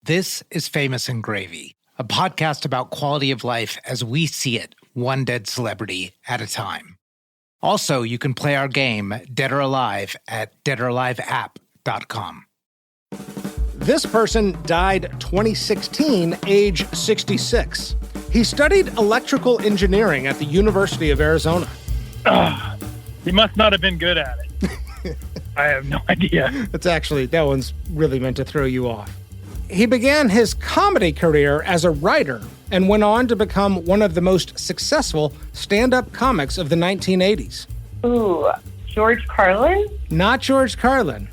This is Famous and Gravy, a podcast about quality of life as we see it, one dead celebrity at a time. Also, you can play our game, Dead or Alive, at deadoraliveapp.com. This person died 2016, age 66. He studied electrical engineering at the University of Arizona. He must not have been good at it. I have no idea. That one's really meant to throw you off. He began his comedy career as a writer and went on to become one of the most successful stand-up comics of the 1980s. Ooh, George Carlin? Not George Carlin.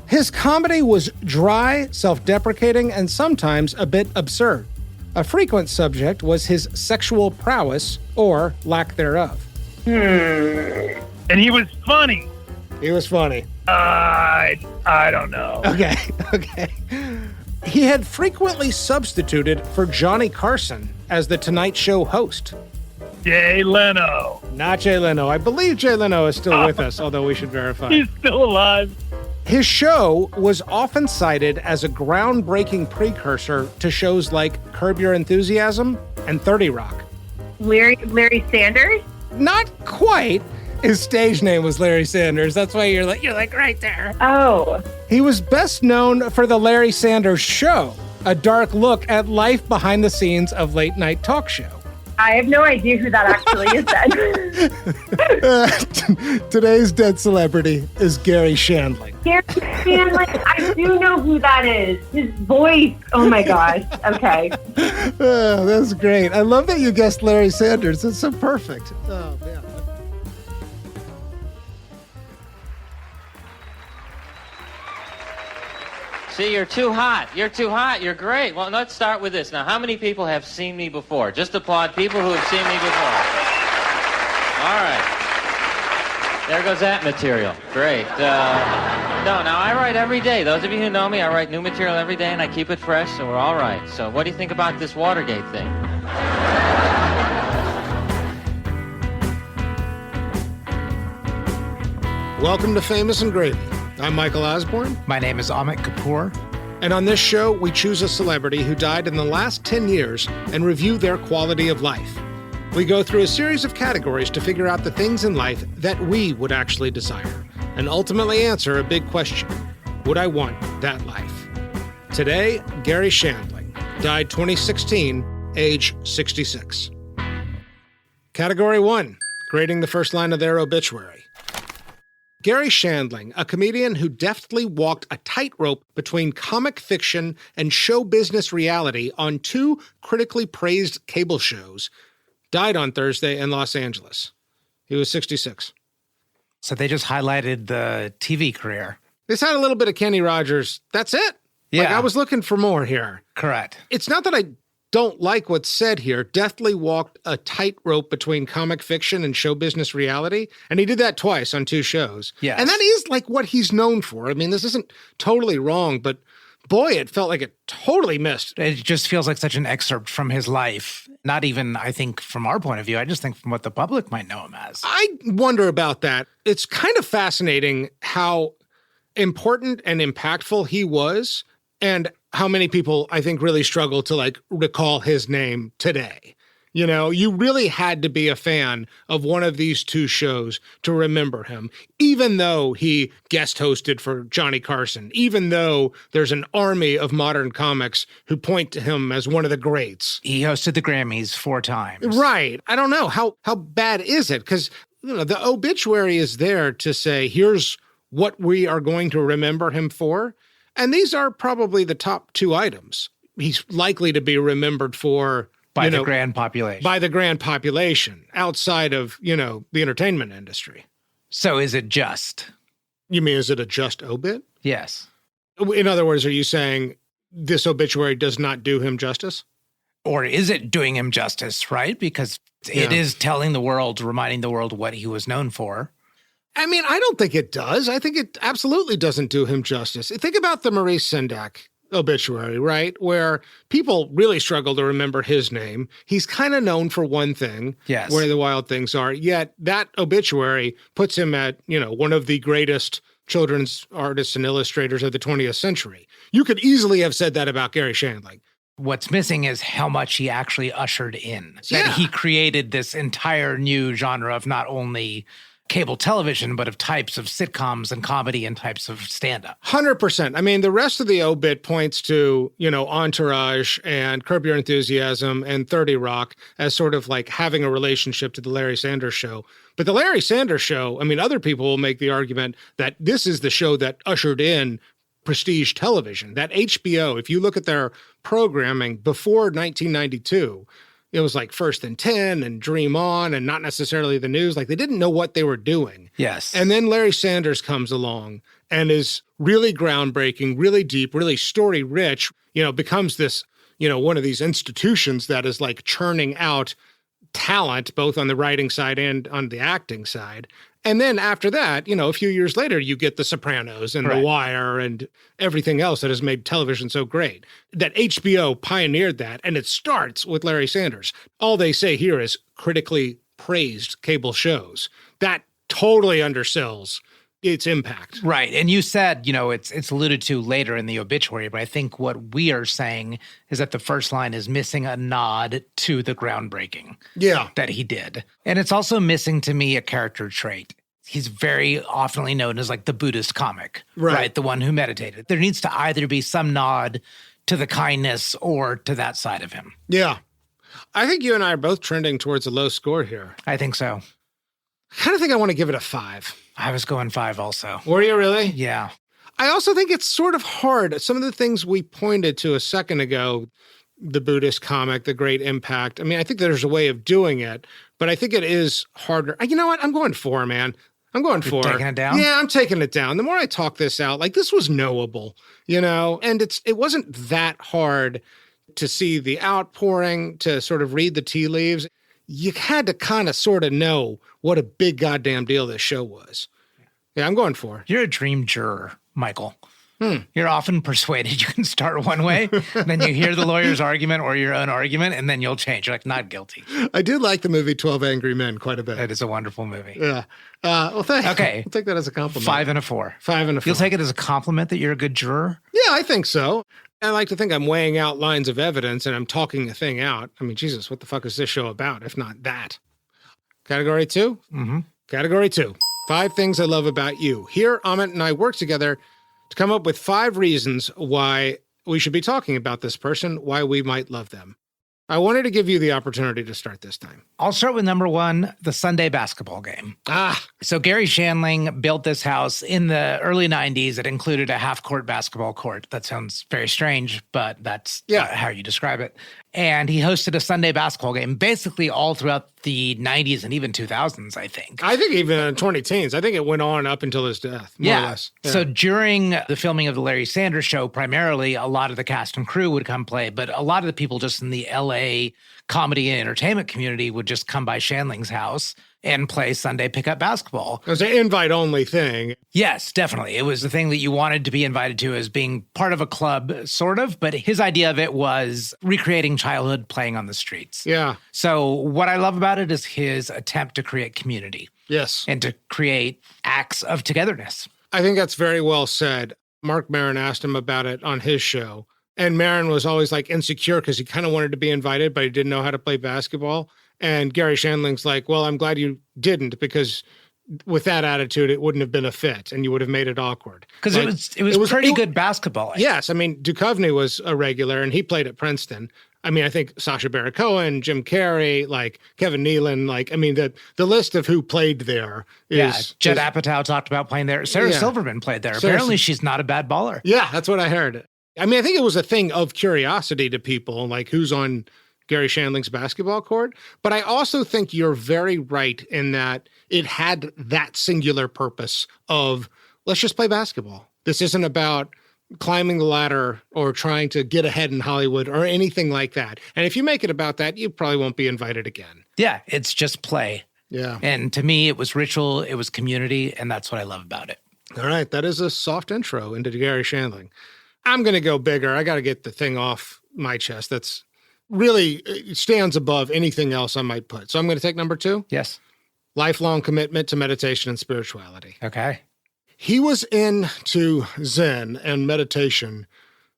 His comedy was dry, self-deprecating, and sometimes a bit absurd. A frequent subject was his sexual prowess, or lack thereof. And he was funny. He was funny. I don't know. Okay. He had frequently substituted for Johnny Carson as the Tonight Show host. Jay Leno. Not Jay Leno. I believe Jay Leno is still with us, although we should verify. He's still alive. His show was often cited as a groundbreaking precursor to shows like Curb Your Enthusiasm and 30 Rock. Larry Sanders? Not quite. His stage name was Larry Sanders. That's why you're like right there. Oh. He was best known for The Larry Sanders Show, a dark look at life behind the scenes of late-night talk show. I have no idea who that actually is then. Today's dead celebrity is Garry Shandling. Garry Shandling, I do know who that is. His voice, oh my gosh. Okay. Oh, that's great. I love that you guessed Larry Sanders. It's so perfect. Oh, man. See, you're too hot. You're too hot. You're great. Well, let's start with this. Now, how many people have seen me before? Just applaud people who have seen me before. All right. There goes that material. Great. Now I write every day. Those of you who know me, I write new material every day, and I keep it fresh, so we're all right. So what do you think about this Watergate thing? Welcome to Famous and Gravy. I'm Michael Osborne. My name is Amit Kapoor. And on this show, we choose a celebrity who died in the last 10 years and review their quality of life. We go through a series of categories to figure out the things in life that we would actually desire, and ultimately answer a big question: would I want that life? Today, Garry Shandling, died 2016, age 66. Category 1, grading the first line of their obituary. Garry Shandling, a comedian who deftly walked a tightrope between comic fiction and show business reality on two critically praised cable shows, died on Thursday in Los Angeles. He was 66. So they just highlighted the TV career. This had a little bit of Kenny Rogers. That's it. Yeah. I was looking for more here. Correct. It's not that I don't like what's said here. Deftly walked a tightrope between comic fiction and show business reality. And he did that twice on two shows. Yes. And that is like what he's known for. I mean, this isn't totally wrong, but boy, it felt like it totally missed. It just feels like such an excerpt from his life. Not even, I think, from our point of view. I just think from what the public might know him as. I wonder about that. It's kind of fascinating how important and impactful he was, and how many people, I think, really struggle to, recall his name today. You know, you really had to be a fan of one of these two shows to remember him, even though he guest hosted for Johnny Carson, even though there's an army of modern comics who point to him as one of the greats. He hosted the Grammys 4 times. Right. I don't know. How bad is it? Because, the obituary is there to say, here's what we are going to remember him for. And these are probably the top 2 items he's likely to be remembered for. By the grand population. By the grand population, outside of, the entertainment industry. So is it just? You mean, is it a just obit? Yes. In other words, are you saying this obituary does not do him justice? Or is it doing him justice, right? Because it is telling the world, reminding the world what he was known for. I mean, I don't think it does. I think it absolutely doesn't do him justice. Think about the Maurice Sendak obituary, right? Where people really struggle to remember his name. He's kind of known for one thing, yes, Where the Wild Things Are, yet that obituary puts him at, one of the greatest children's artists and illustrators of the 20th century. You could easily have said that about Garry Shandling. What's missing is how much he actually ushered in. Yeah. That he created this entire new genre of not only cable television, but of types of sitcoms and comedy and types of stand-up. 100%. I mean, the rest of the obit points to, Entourage and Curb Your Enthusiasm and 30 Rock as sort of like having a relationship to the Larry Sanders Show. But the Larry Sanders Show, I mean, other people will make the argument that this is the show that ushered in prestige television. That HBO, if you look at their programming before 1992, it was like First and 10 and Dream On and not necessarily the news. Like they didn't know what they were doing. Yes. And then Larry Sanders comes along and is really groundbreaking, really deep, really story rich, becomes this, one of these institutions that is like churning out talent, both on the writing side and on the acting side. And then after that, a few years later, you get The Sopranos and Right. The Wire and everything else that has made television so great. That HBO pioneered that, and it starts with Larry Sanders. All they say here is critically praised cable shows. That totally undersells its impact. Right. And you said, it's alluded to later in the obituary, but I think what we are saying is that the first line is missing a nod to the groundbreaking that he did. And it's also missing to me a character trait. He's very oftenly known as like the Buddhist comic, right? The one who meditated. There needs to either be some nod to the kindness or to that side of him. Yeah. I think you and I are both trending towards a low score here. I think so. I kind of think I want to give it a 5. I was going 5 also. Were you really? Yeah. I also think it's sort of hard. Some of the things we pointed to a second ago, the Buddhist comic, the great impact. I mean, I think there's a way of doing it, but I think it is harder. You know what? I'm going 4, man. I'm going 4. Taking it down? Yeah, I'm taking it down. The more I talk this out, like this was knowable, and it wasn't that hard to see the outpouring, to sort of read the tea leaves. You had to kind of sort of know what a big goddamn deal this show was. Yeah, I'm going 4. You're a dream juror, Michael. You're often persuaded you can start one way, then you hear the lawyer's argument or your own argument, and then you'll change. You're like, not guilty. I did like the movie 12 Angry Men quite a bit. It is a wonderful movie. Yeah. Well, thanks. Okay. I'll take that as a compliment. 5 and a 4. 5 and a 4. You'll take it as a compliment that you're a good juror? Yeah, I think so. I like to think I'm weighing out lines of evidence and I'm talking a thing out. I mean, Jesus, what the fuck is this show about, if not that? Category 2? Mm-hmm. Category 2. 5 things I love about you. Here, Amit and I work together to come up with 5 reasons why we should be talking about this person, why we might love them. I wanted to give you the opportunity to start this time. I'll start with number 1, the Sunday basketball game. So Garry Shandling built this house in the early 90s. It included a half-court basketball court. That sounds very strange, but that's how you describe it. And he hosted a Sunday basketball game basically all throughout the 90s and even 2000s, I think. I think even in 2010s. I think it went on up until his death, more or less. Yeah. So during the filming of the Larry Sanders Show, primarily a lot of the cast and crew would come play, but a lot of the people just in the LA comedy and entertainment community would just come by Shandling's house and play Sunday pickup basketball. It was an invite-only thing. Yes, definitely. It was the thing that you wanted to be invited to as being part of a club, sort of. But his idea of it was recreating childhood playing on the streets. Yeah. So what I love about it is his attempt to create community. Yes. And to create acts of togetherness. I think that's very well said. Mark Maron asked him about it on his show. And Maron was always like insecure because he kind of wanted to be invited, but he didn't know how to play basketball. And Garry Shandling's like, well, I'm glad you didn't, because with that attitude, it wouldn't have been a fit and you would have made it awkward. Because it was pretty good basketball. Yes. I mean, Duchovny was a regular and he played at Princeton. I mean, I think Sacha Baron Cohen, Jim Carrey, like Kevin Nealon, like, I mean, the list of who played there is... Judd Apatow talked about playing there. Sarah Silverman played there. Apparently, she's not a bad baller. Yeah, that's what I heard. I mean, I think it was a thing of curiosity to people, like who's on Garry Shandling's basketball court. But I also think you're very right in that it had that singular purpose of, let's just play basketball. This isn't about climbing the ladder or trying to get ahead in Hollywood or anything like that. And if you make it about that, you probably won't be invited again. Yeah, it's just play. Yeah. And to me, it was ritual, it was community, and that's what I love about it. All right, that is a soft intro into Garry Shandling. I'm going to go bigger. I got to get the thing off my chest that's really stands above anything else I might put. So I'm going to take number 2. Yes. Lifelong commitment to meditation and spirituality. Okay. He was into Zen and meditation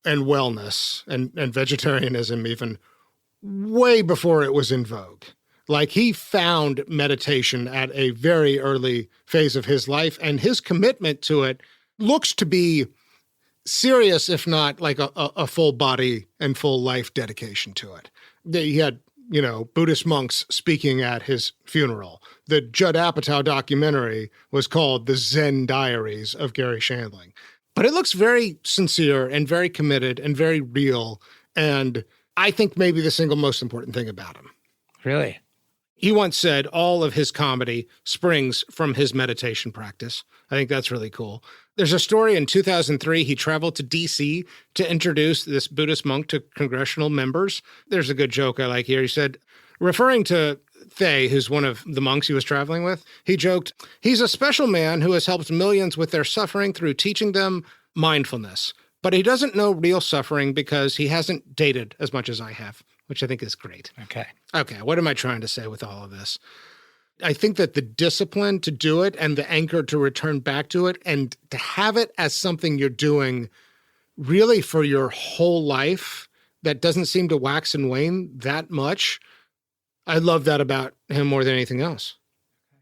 and wellness and vegetarianism even way before it was in vogue. Like, he found meditation at a very early phase of his life, and his commitment to it looks to be serious, if not like a full body and full life dedication to it. He had, Buddhist monks speaking at his funeral. The Judd Apatow documentary was called The Zen Diaries of Garry Shandling. But it looks very sincere and very committed and very real, and I think maybe the single most important thing about him. Really? He once said all of his comedy springs from his meditation practice. I think that's really cool. There's a story in 2003, he traveled to D.C. to introduce this Buddhist monk to congressional members. There's a good joke I like here. He said, referring to Thay, who's one of the monks he was traveling with, he joked, "He's a special man who has helped millions with their suffering through teaching them mindfulness. But he doesn't know real suffering because he hasn't dated as much as I have," which I think is great. Okay, what am I trying to say with all of this? I think that the discipline to do it and the anchor to return back to it and to have it as something you're doing really for your whole life that doesn't seem to wax and wane that much, I love that about him more than anything else.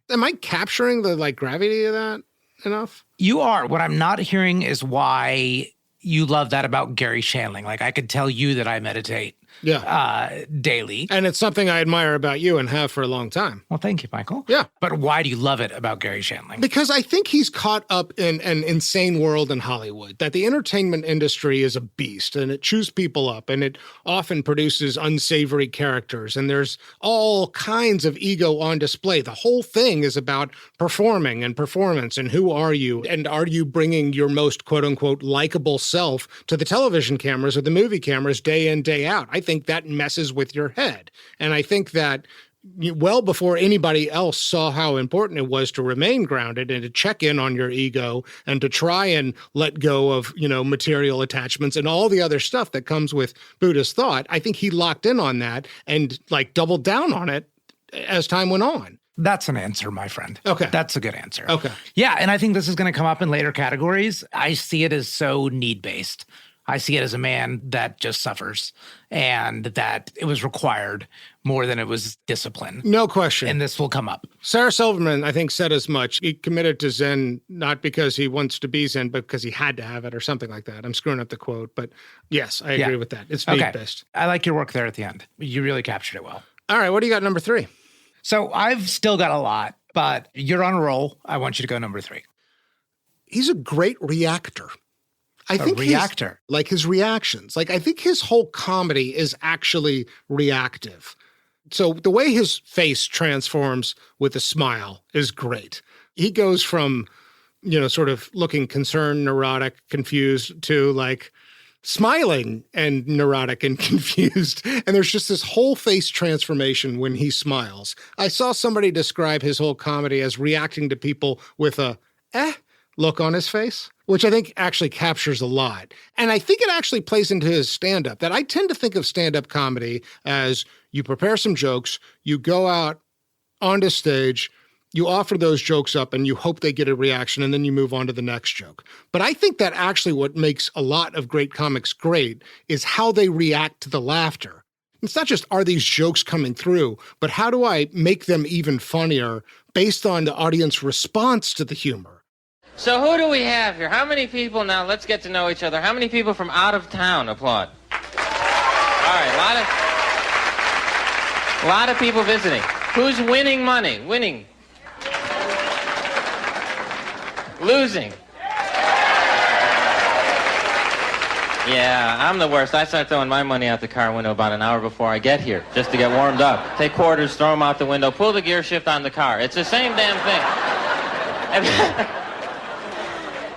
Am I capturing the gravity of that enough? You are. What I'm not hearing is why you love that about Garry Shandling. Like, I could tell you that I meditate daily. And it's something I admire about you and have for a long time. Well, thank you, Michael. Yeah. But why do you love it about Garry Shandling? Because I think he's caught up in an insane world in Hollywood, that the entertainment industry is a beast and it chews people up and it often produces unsavory characters and there's all kinds of ego on display. The whole thing is about performing and performance and who are you and are you bringing your most quote unquote likable self to the television cameras or the movie cameras day in, day out. I think that messes with your head. And I think that well before anybody else saw how important it was to remain grounded and to check in on your ego and to try and let go of, material attachments and all the other stuff that comes with Buddhist thought, I think he locked in on that and doubled down on it as time went on. That's an answer, my friend. Okay. That's a good answer. Okay. Yeah, and I think this is going to come up in later categories. I see it as so need-based. I see it as a man that just suffers and that it was required more than it was discipline. No question. And this will come up. Sarah Silverman, I think, said as much. He committed to Zen not because he wants to be Zen, but because he had to have it or something like that. I'm screwing up the quote, but yes, I agree with that. It's need-based. I like your work there at the end. You really captured it well. All right, what do you got number 3? So I've still got a lot, but you're on a roll. I want you to go number 3. He's a great reactor. I think reactor. His reactions. I think his whole comedy is actually reactive. So the way his face transforms with a smile is great. He goes from, sort of looking concerned, neurotic, confused to smiling and neurotic and confused. And there's just this whole face transformation when he smiles. I saw somebody describe his whole comedy as reacting to people with a look on his face, which I think actually captures a lot. And I think it actually plays into his stand-up, that I tend to think of stand-up comedy as you prepare some jokes, you go out onto stage, you offer those jokes up and you hope they get a reaction and then you move on to the next joke. But I think that actually what makes a lot of great comics great is how they react to the laughter. It's not just are these jokes coming through, but how do I make them even funnier based on the audience response to the humor? So who do we have here? How many people, now let's get to know each other. How many people from out of town applaud? All right, a lot of people visiting. Who's winning money? Winning. Losing. Yeah, I'm the worst. I start throwing my money out the car window about an hour before I get here, just to get warmed up. Take quarters, throw them out the window, pull the gear shift on the car. It's the same damn thing.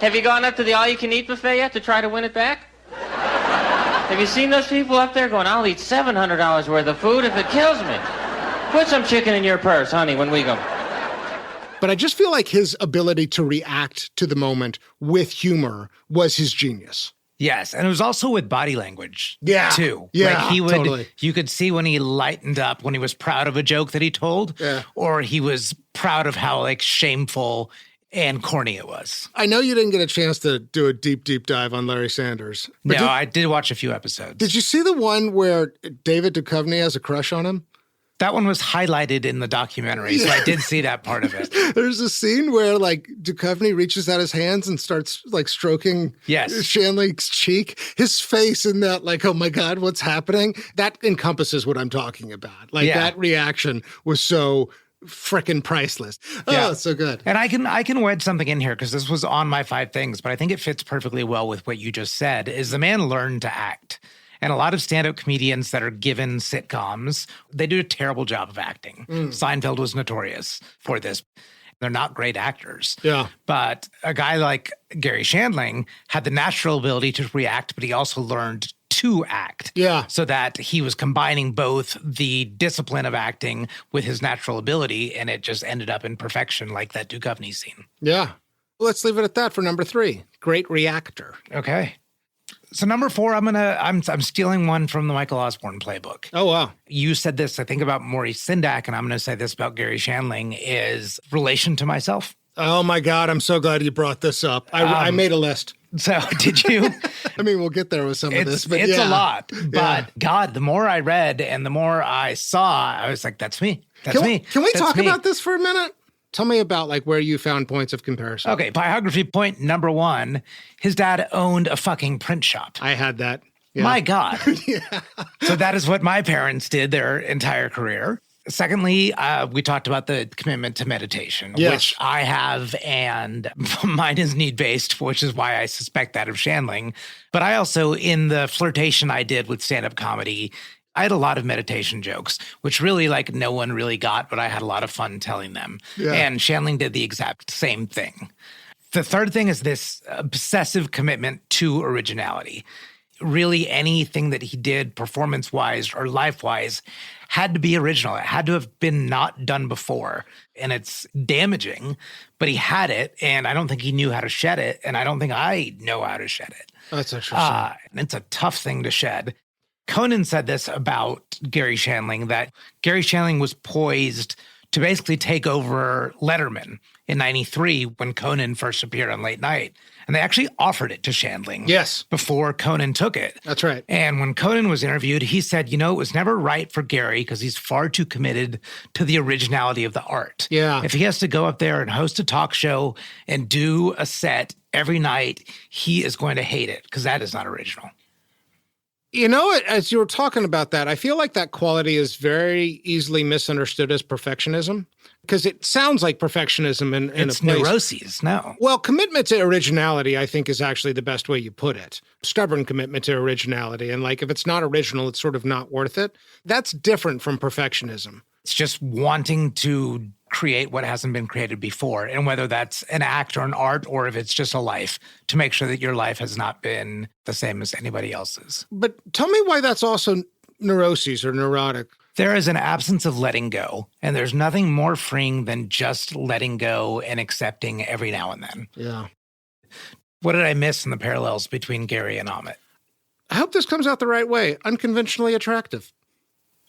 Have you gone up to the all-you-can-eat buffet yet to try to win it back? Have you seen those people up there going, I'll eat $700 worth of food if it kills me? Put some chicken in your purse, honey, when we go. But I just feel like his ability to react to the moment with humor was his genius. Yes, and it was also with body language, too. Yeah, he would, totally. You could see when he lightened up, when he was proud of a joke that he told, or he was proud of how, shameful and corny it was. I know you didn't get a chance to do a deep dive on Larry Sanders. But I did watch a few episodes. Did you see the one where David Duchovny has a crush on him? That one was highlighted in the documentary, so I did see that part of it. There's a scene where, like, Duchovny reaches out his hands and starts, like, stroking Shandling's cheek. His face in that, like, oh, my God, what's happening? That encompasses what I'm talking about. Like, that reaction was so frickin' priceless. Oh, so good. And I can wedge something in here because this was on my 5 things, but I think it fits perfectly well with what you just said, is the man learned to act. And a lot of stand-up comedians that are given sitcoms, they do a terrible job of acting. Seinfeld was notorious for this. They're not great actors. Yeah. But a guy like Garry Shandling had the natural ability to react, but he also learned to act. Yeah. So that he was combining both the discipline of acting with his natural ability, and it just ended up in perfection like that Duchovny scene. Yeah. Let's leave it at that for number 3. Great reactor. Okay. So number 4, I'm stealing one from the Michael Osborne playbook. Oh, wow. You said this, I think, about Maurice Sendak, and I'm going to say this about Garry Shandling, is relation to myself. Oh, my God. I'm so glad you brought this up. I made a list. So did you? I mean, we'll get there with some of this, but it's a lot. But God, the more I read and the more I saw, I was like, that's me. That's me. Can we That's talk me. about this for a minute? Tell me about, like, where you found points of comparison. Okay, biography point number 1. His dad owned a fucking print shop. I had that. Yeah. My God. So that is what my parents did their entire career. Secondly, we talked about the commitment to meditation, which I have, and mine is need-based, which is why I suspect that of Shandling. But I also, in the flirtation I did with stand-up comedy, I had a lot of meditation jokes, which really, like, no one really got, but I had a lot of fun telling them. Yeah. And Shandling did the exact same thing. The third thing is this obsessive commitment to originality. Really, anything that he did performance-wise or life-wise had to be original. It had to have been not done before. And it's damaging, but he had it, and I don't think he knew how to shed it, and I don't think I know how to shed it. That's interesting. And it's a tough thing to shed. Conan said this about Garry Shandling, that Garry Shandling was poised to basically take over Letterman in 93 when Conan first appeared on Late Night. And they actually offered it to Shandling before Conan took it. That's right. And when Conan was interviewed, he said, it was never right for Garry because he's far too committed to the originality of the art. Yeah. If he has to go up there and host a talk show and do a set every night, he is going to hate it because that is not original. You know, as you were talking about that, I feel like that quality is very easily misunderstood as perfectionism, because it sounds like perfectionism in a place. It's neuroses, no. Well, commitment to originality, I think, is actually the best way you put it. Stubborn commitment to originality. And, like, if it's not original, it's sort of not worth it. That's different from perfectionism. It's just wanting to create what hasn't been created before, and whether that's an act or an art or if it's just a life, to make sure that your life has not been the same as anybody else's. But tell me why that's also neuroses or neurotic. There is an absence of letting go, and there's nothing more freeing than just letting go and accepting every now and then. Yeah. What did I miss in the parallels between Garry and Amit? I hope this comes out the right way. Unconventionally attractive.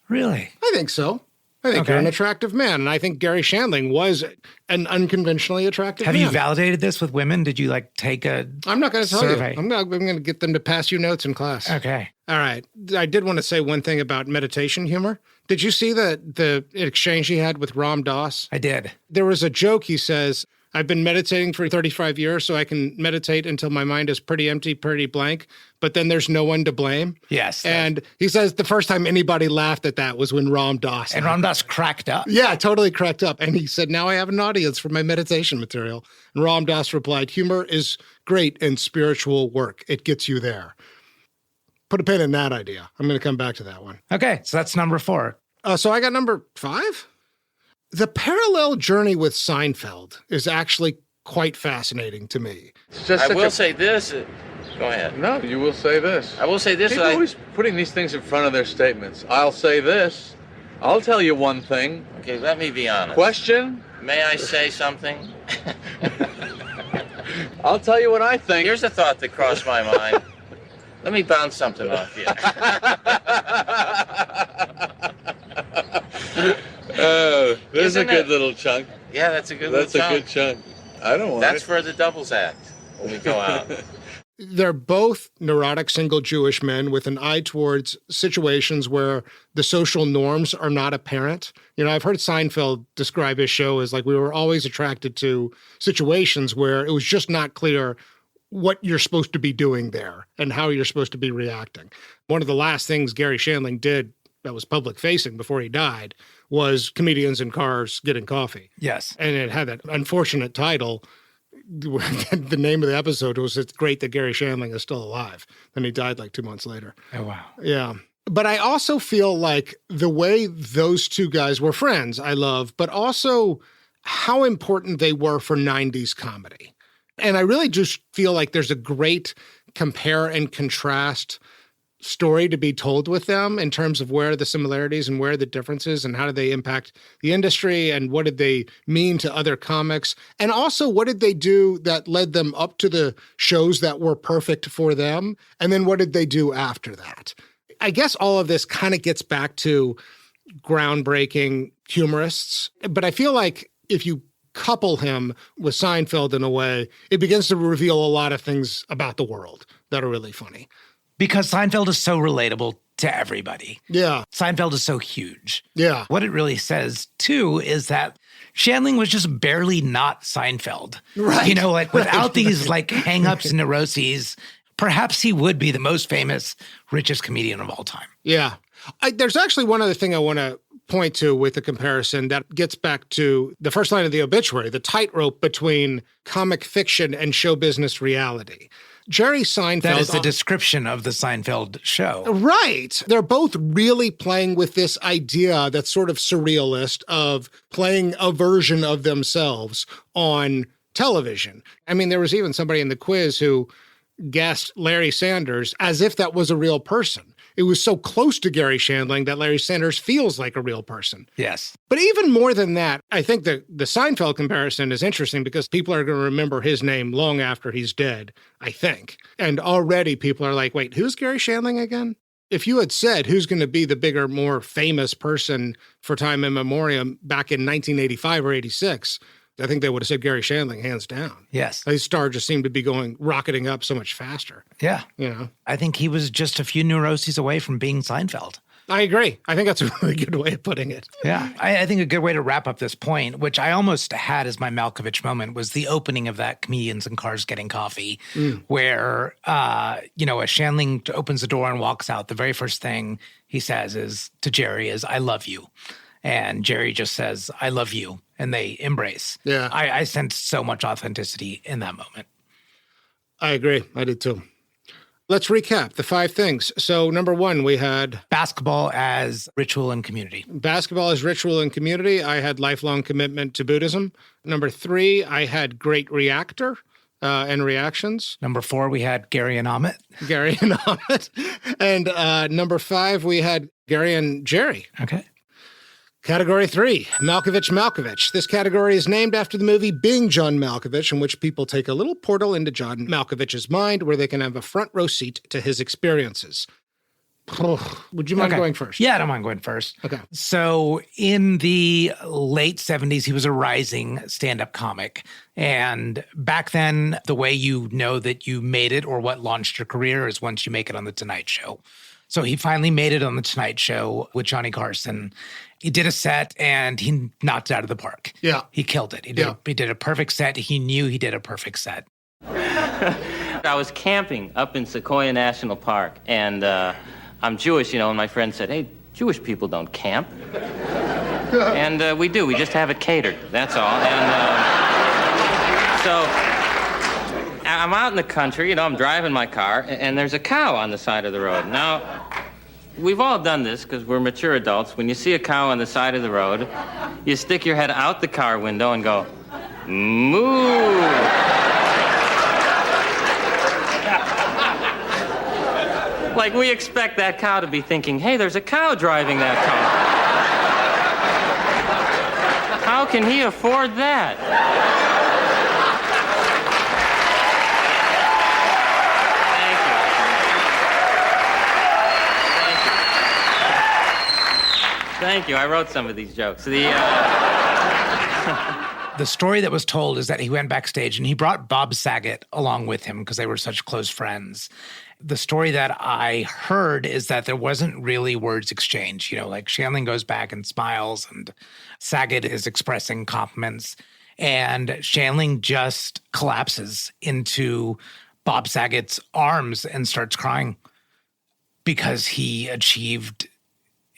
Really? I think so. I think you're an attractive man, and I think Garry Shandling was an unconventionally attractive man. Have you validated this with women? Did you, like, take a I'm not going to tell survey? you. I'm going to get them to pass you notes in class. Okay. All right. I did want to say one thing about meditation humor. Did you see the exchange he had with Ram Dass? I did. There was a joke. He says, I've been meditating for 35 years, so I can meditate until my mind is pretty empty, pretty blank, but then there's no one to blame. Yes. And he says the first time anybody laughed at that was when Ram Dass. And Ram Dass cracked up. Yeah, totally cracked up. And he said, now I have an audience for my meditation material. And Ram Dass replied, humor is great in spiritual work. It gets you there. Put a pin in that idea. I'm going to come back to that one. Okay, so that's number 4. So I got number 5? The parallel journey with Seinfeld is actually quite fascinating to me. I will say this. Go ahead. No, you will say this. I will say this. People always putting these things in front of their statements. I'll say this. I'll tell you one thing. Okay, let me be honest. Question? May I say something? I'll tell you what I think. Here's a thought that crossed my mind. Let me bounce something off you. There's a good little chunk. Yeah, that's a good That's little a good chunk. I don't want That's it. for the doubles act when we go out. They're both neurotic single Jewish men with an eye towards situations where the social norms are not apparent. You know, I've heard Seinfeld describe his show as like we were always attracted to situations where it was just not clear what you're supposed to be doing there and how you're supposed to be reacting. One of the last things Garry Shandling did that was public facing before he died was Comedians in Cars Getting Coffee. Yes. And it had that unfortunate title. The name of the episode was "It's Great That Garry Shandling is Still Alive." Then he died like 2 months later. Oh, wow. Yeah. But I also feel like the way those two guys were friends, I love, but also how important they were for 90s comedy. And I really just feel like there's a great compare and contrast story to be told with them in terms of where the similarities and where the differences and how did they impact the industry and what did they mean to other comics. And also what did they do that led them up to the shows that were perfect for them? And then what did they do after that? I guess all of this kind of gets back to groundbreaking humorists. But I feel like if you couple him with Seinfeld in a way, it begins to reveal a lot of things about the world that are really funny. Because Seinfeld is so relatable to everybody. Yeah. Seinfeld is so huge. Yeah. What it really says, too, is that Shandling was just barely not Seinfeld. Right. You know, like without these like hang-ups and neuroses, perhaps he would be the most famous, richest comedian of all time. Yeah. There's actually one other thing I want to point to with the comparison that gets back to the first line of the obituary, the tightrope between comic fiction and show business reality. Jerry Seinfeld. That is the description of the Seinfeld show. Right. They're both really playing with this idea that's sort of surrealist of playing a version of themselves on television. I mean, there was even somebody in the quiz who guessed Larry Sanders as if that was a real person. It was so close to Garry Shandling that Larry Sanders feels like a real person. Yes. But even more than that, I think the Seinfeld comparison is interesting because people are going to remember his name long after he's dead, I think. And already people are like, wait, who's Garry Shandling again? If you had said who's going to be the bigger, more famous person for time in memoriam back in 1985 or 86, I think they would have said Garry Shandling, hands down. Yes. His star just seemed to be rocketing up so much faster. Yeah. You know, I think he was just a few neuroses away from being Seinfeld. I agree. I think that's a really good way of putting it. Yeah. I think a good way to wrap up this point, which I almost had as my Malkovich moment, was the opening of that Comedians in Cars Getting Coffee, where, as Shandling opens the door and walks out, the very first thing he says to Jerry is, "I love you." And Jerry just says, "I love you." And they embrace. Yeah. I sensed so much authenticity in that moment. I agree. I did too. Let's recap the 5 things. So number 1, we had basketball as ritual and community. Basketball as ritual and community. I had lifelong commitment to Buddhism. Number 3, I had great reactor and reactions. Number 4, we had Gary and Amit. Gary and Amit. And number 5, we had Gary and Jerry. Okay. Category 3, Malkovich. This category is named after the movie Being John Malkovich, in which people take a little portal into John Malkovich's mind where they can have a front row seat to his experiences. Would you mind going first? Yeah, I don't mind going first. Okay. So in the late 70s, he was a rising stand-up comic. And back then, the way you know that you made it or what launched your career is once you make it on The Tonight Show. So he finally made it on The Tonight Show with Johnny Carson. He did a set and he knocked it out of the park. Yeah. He killed it. He did a perfect set. He knew he did a perfect set. I was camping up in Sequoia National Park, and I'm Jewish, and my friend said, "Hey, Jewish people don't camp." And we do. We just have it catered. That's all. And so I'm out in the country, I'm driving my car, and there's a cow on the side of the road. Now, we've all done this because we're mature adults. When you see a cow on the side of the road, you stick your head out the car window and go, "Moo." Like we expect that cow to be thinking, "Hey, there's a cow driving that car. How can he afford that?" Thank you. I wrote some of these jokes. The story that was told is that he went backstage and he brought Bob Saget along with him because they were such close friends. The story that I heard is that there wasn't really words exchanged. Like Shandling goes back and smiles and Saget is expressing compliments. And Shandling just collapses into Bob Saget's arms and starts crying because he achieved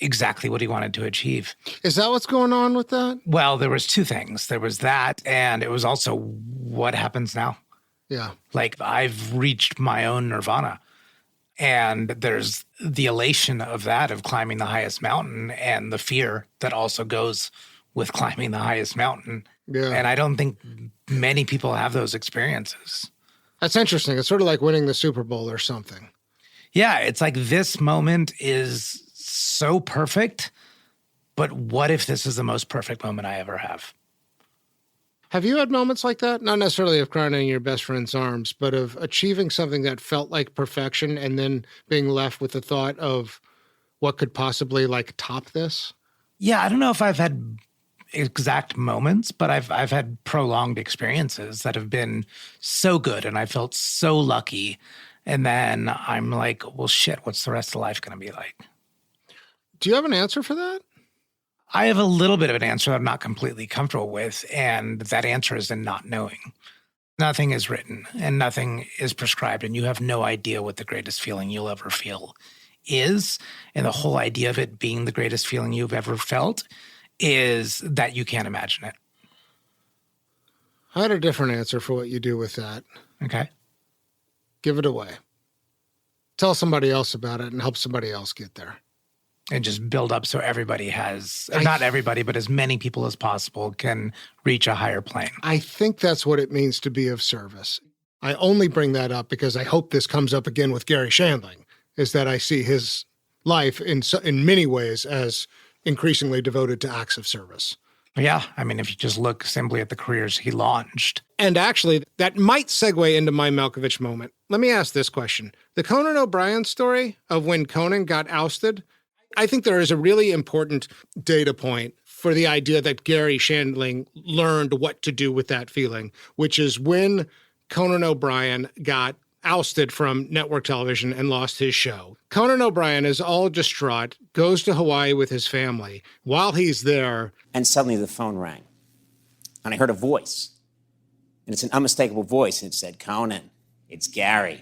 exactly what he wanted to achieve. Is that what's going on with that? Well, there was two things. There was that, and it was also what happens now. Yeah. Like, I've reached my own nirvana. And there's the elation of that, of climbing the highest mountain, and the fear that also goes with climbing the highest mountain. Yeah. And I don't think many people have those experiences. That's interesting. It's sort of like winning the Super Bowl or something. Yeah, it's like this moment is so perfect, but what if this is the most perfect moment I ever have? Have you had moments like that? Not necessarily of crying in your best friend's arms, but of achieving something that felt like perfection and then being left with the thought of what could possibly top this? Yeah, I don't know if I've had exact moments, but I've had prolonged experiences that have been so good and I felt so lucky. And then I'm like, well, shit, what's the rest of life going to be like? Do you have an answer for that? I have a little bit of an answer that I'm not completely comfortable with, and that answer is in not knowing. Nothing is written and nothing is prescribed, and you have no idea what the greatest feeling you'll ever feel is. And the whole idea of it being the greatest feeling you've ever felt is that you can't imagine it. I had a different answer for what you do with that. Okay. Give it away. Tell somebody else about it and help somebody else get there. And just build up so everybody has, not everybody, but as many people as possible can reach a higher plane. I think that's what it means to be of service. I only bring that up because I hope this comes up again with Garry Shandling, is that I see his life in many ways as increasingly devoted to acts of service. Yeah. I mean, if you just look simply at the careers he launched. And actually, that might segue into my Malkovich moment. Let me ask this question. The Conan O'Brien story of when Conan got ousted, I think there is a really important data point for the idea that Garry Shandling learned what to do with that feeling, which is when Conan O'Brien got ousted from network television and lost his show. Conan O'Brien is all distraught, goes to Hawaii with his family. While he's there... And suddenly the phone rang, and I heard a voice. And it's an unmistakable voice, and it said, "Conan, it's Garry.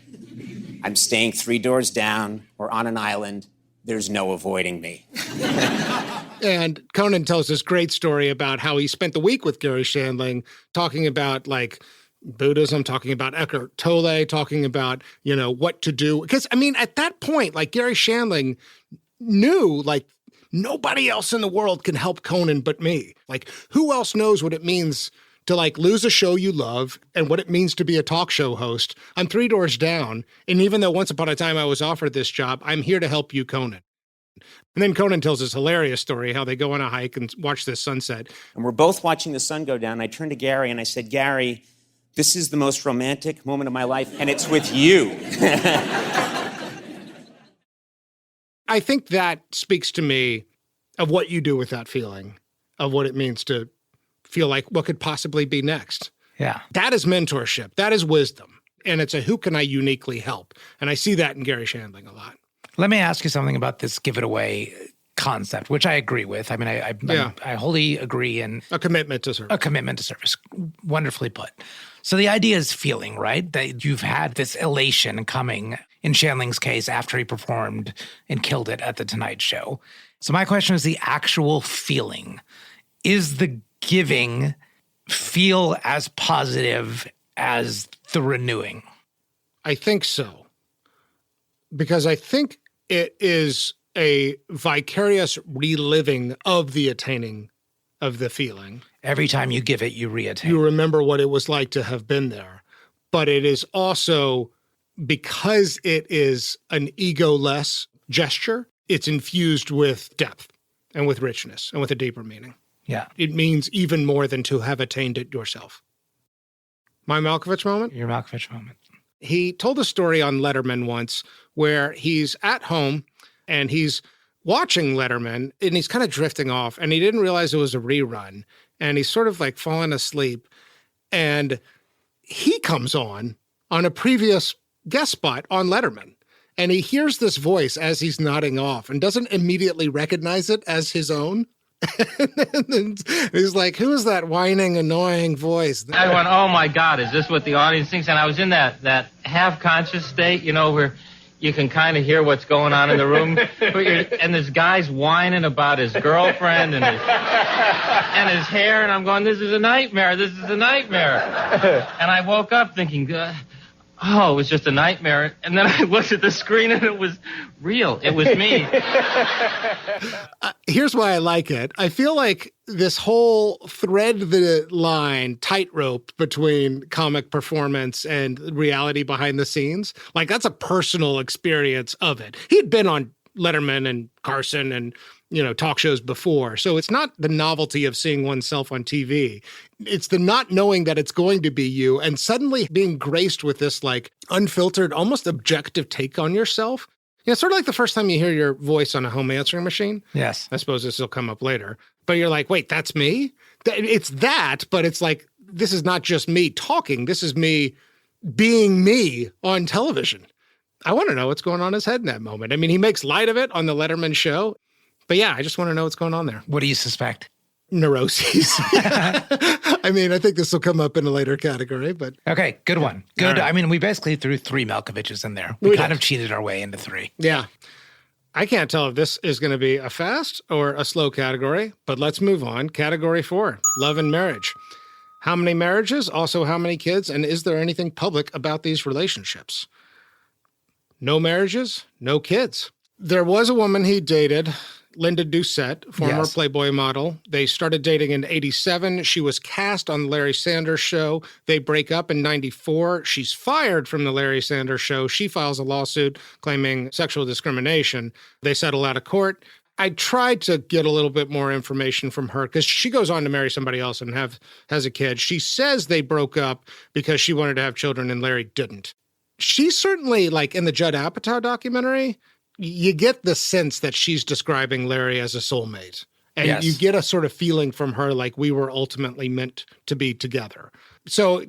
I'm staying 3 doors down. We're on an island. There's no avoiding me." And Conan tells this great story about how he spent the week with Garry Shandling talking about Buddhism, talking about Eckhart Tolle, talking about, what to do. Because, at that point, Garry Shandling knew, nobody else in the world can help Conan but me. Who else knows what it means to lose a show you love and what it means to be a talk show host? I'm 3 doors down. And even though once upon a time I was offered this job, I'm here to help you, Conan. And then Conan tells this hilarious story, how they go on a hike and watch this sunset. And we're both watching the sun go down. I turned to Garry and I said, "Garry, this is the most romantic moment of my life, and it's with you." I think that speaks to me of what you do with that feeling, of what it means to feel like what could possibly be next. Yeah. That is mentorship. That is wisdom. And it's a who can I uniquely help? And I see that in Garry Shandling a lot. Let me ask you something about this give it away concept, which I agree with. I wholly agree. And a commitment to service. A commitment to service. Wonderfully put. So the idea is feeling, right? That you've had this elation coming, in Shandling's case, after he performed and killed it at The Tonight Show. So my question is the actual feeling. Is the giving feel as positive as the renewing? I think so. Because I think it is a vicarious reliving of the attaining of the feeling. Every time you give it, you reattain. You remember what it was like to have been there. But it is also, because it is an ego-less gesture, it's infused with depth and with richness and with a deeper meaning. Yeah. It means even more than to have attained it yourself. My Malkovich moment? Your Malkovich moment. He told a story on Letterman once where he's at home and he's watching Letterman and he's kind of drifting off and he didn't realize it was a rerun. and he's sort of like falling asleep. And he comes on a previous guest spot on Letterman. And he hears this voice as he's nodding off and doesn't immediately recognize it as his own. And he's like, who is that whining, annoying voice? I went, oh my God, is this what the audience thinks? And I was in that half-conscious state, where you can kind of hear what's going on in the room. And this guy's whining about his girlfriend and his hair. And I'm going, this is a nightmare. This is a nightmare. And I woke up thinking, oh, it was just a nightmare. And then I looked at the screen and it was real. It was me. Here's why I like it. I feel like this whole thread the line tightrope between comic performance and reality behind the scenes, like that's a personal experience of it. He'd been on Letterman and Carson and, talk shows before. So it's not the novelty of seeing oneself on TV. It's the not knowing that it's going to be you and suddenly being graced with this like unfiltered, almost objective take on yourself. Sort of like the first time you hear your voice on a home answering machine. Yes. I suppose this will come up later. But you're like, wait, that's me? It's that, but it's like, this is not just me talking. This is me being me on television. I want to know what's going on in his head in that moment. I mean, he makes light of it on the Letterman show. But yeah, I just want to know what's going on there. What do you suspect? Neuroses. I mean, I think this will come up in a later category, but... Okay, good one. Good. Right. I mean, we basically threw 3 Malkoviches in there. We kind of cheated our way into 3. Yeah. I can't tell if this is going to be a fast or a slow category, but let's move on. Category 4, love and marriage. How many marriages? Also, how many kids? And is there anything public about these relationships? No marriages, no kids. There was a woman he dated, Linda Doucette, former Playboy model. They started dating in 87. She was cast on the Larry Sanders Show. They break up in 94. She's fired from the Larry Sanders Show. She files a lawsuit claiming sexual discrimination. They settle out of court. I tried to get a little bit more information from her because she goes on to marry somebody else and has a kid. She says they broke up because she wanted to have children and Larry didn't. She's certainly, like in the Judd Apatow documentary, you get the sense that she's describing Larry as a soulmate. And you get a sort of feeling from her like we were ultimately meant to be together. So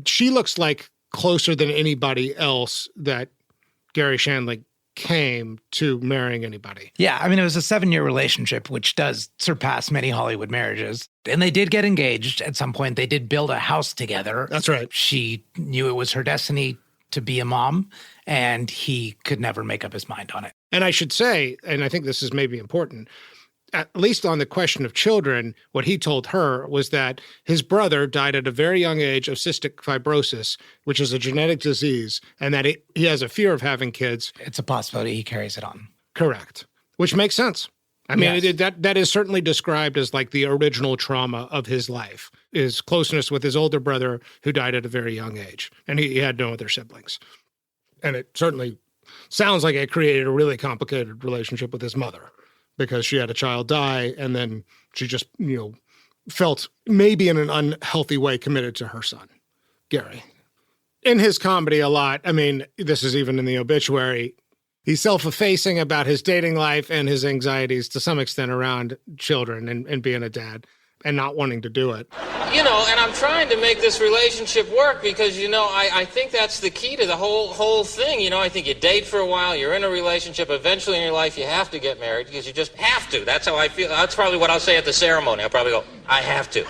she looks like closer than anybody else that Garry Shandling came to marrying anybody. Yeah, I mean, it was a 7-year relationship, which does surpass many Hollywood marriages. And they did get engaged at some point. They did build a house together. That's right. She knew it was her destiny to be a mom, and he could never make up his mind on it. And I should say, and I think this is maybe important, at least on the question of children, what he told her was that his brother died at a very young age of cystic fibrosis, which is a genetic disease, and that he has a fear of having kids. It's a possibility he carries it on. Correct. Which makes sense. I mean, that is certainly described as like the original trauma of his life, is closeness with his older brother who died at a very young age. And he had no other siblings. And it certainly sounds like it created a really complicated relationship with his mother because she had a child die and then she just, felt maybe in an unhealthy way committed to her son, Garry. In his comedy a lot, I mean, this is even in the obituary, he's self-effacing about his dating life and his anxieties to some extent around children and being a dad and not wanting to do it. And I'm trying to make this relationship work because, I think that's the key to the whole thing. I think you date for a while, you're in a relationship, eventually in your life you have to get married because you just have to. That's how I feel. That's probably what I'll say at the ceremony. I'll probably go, I have to.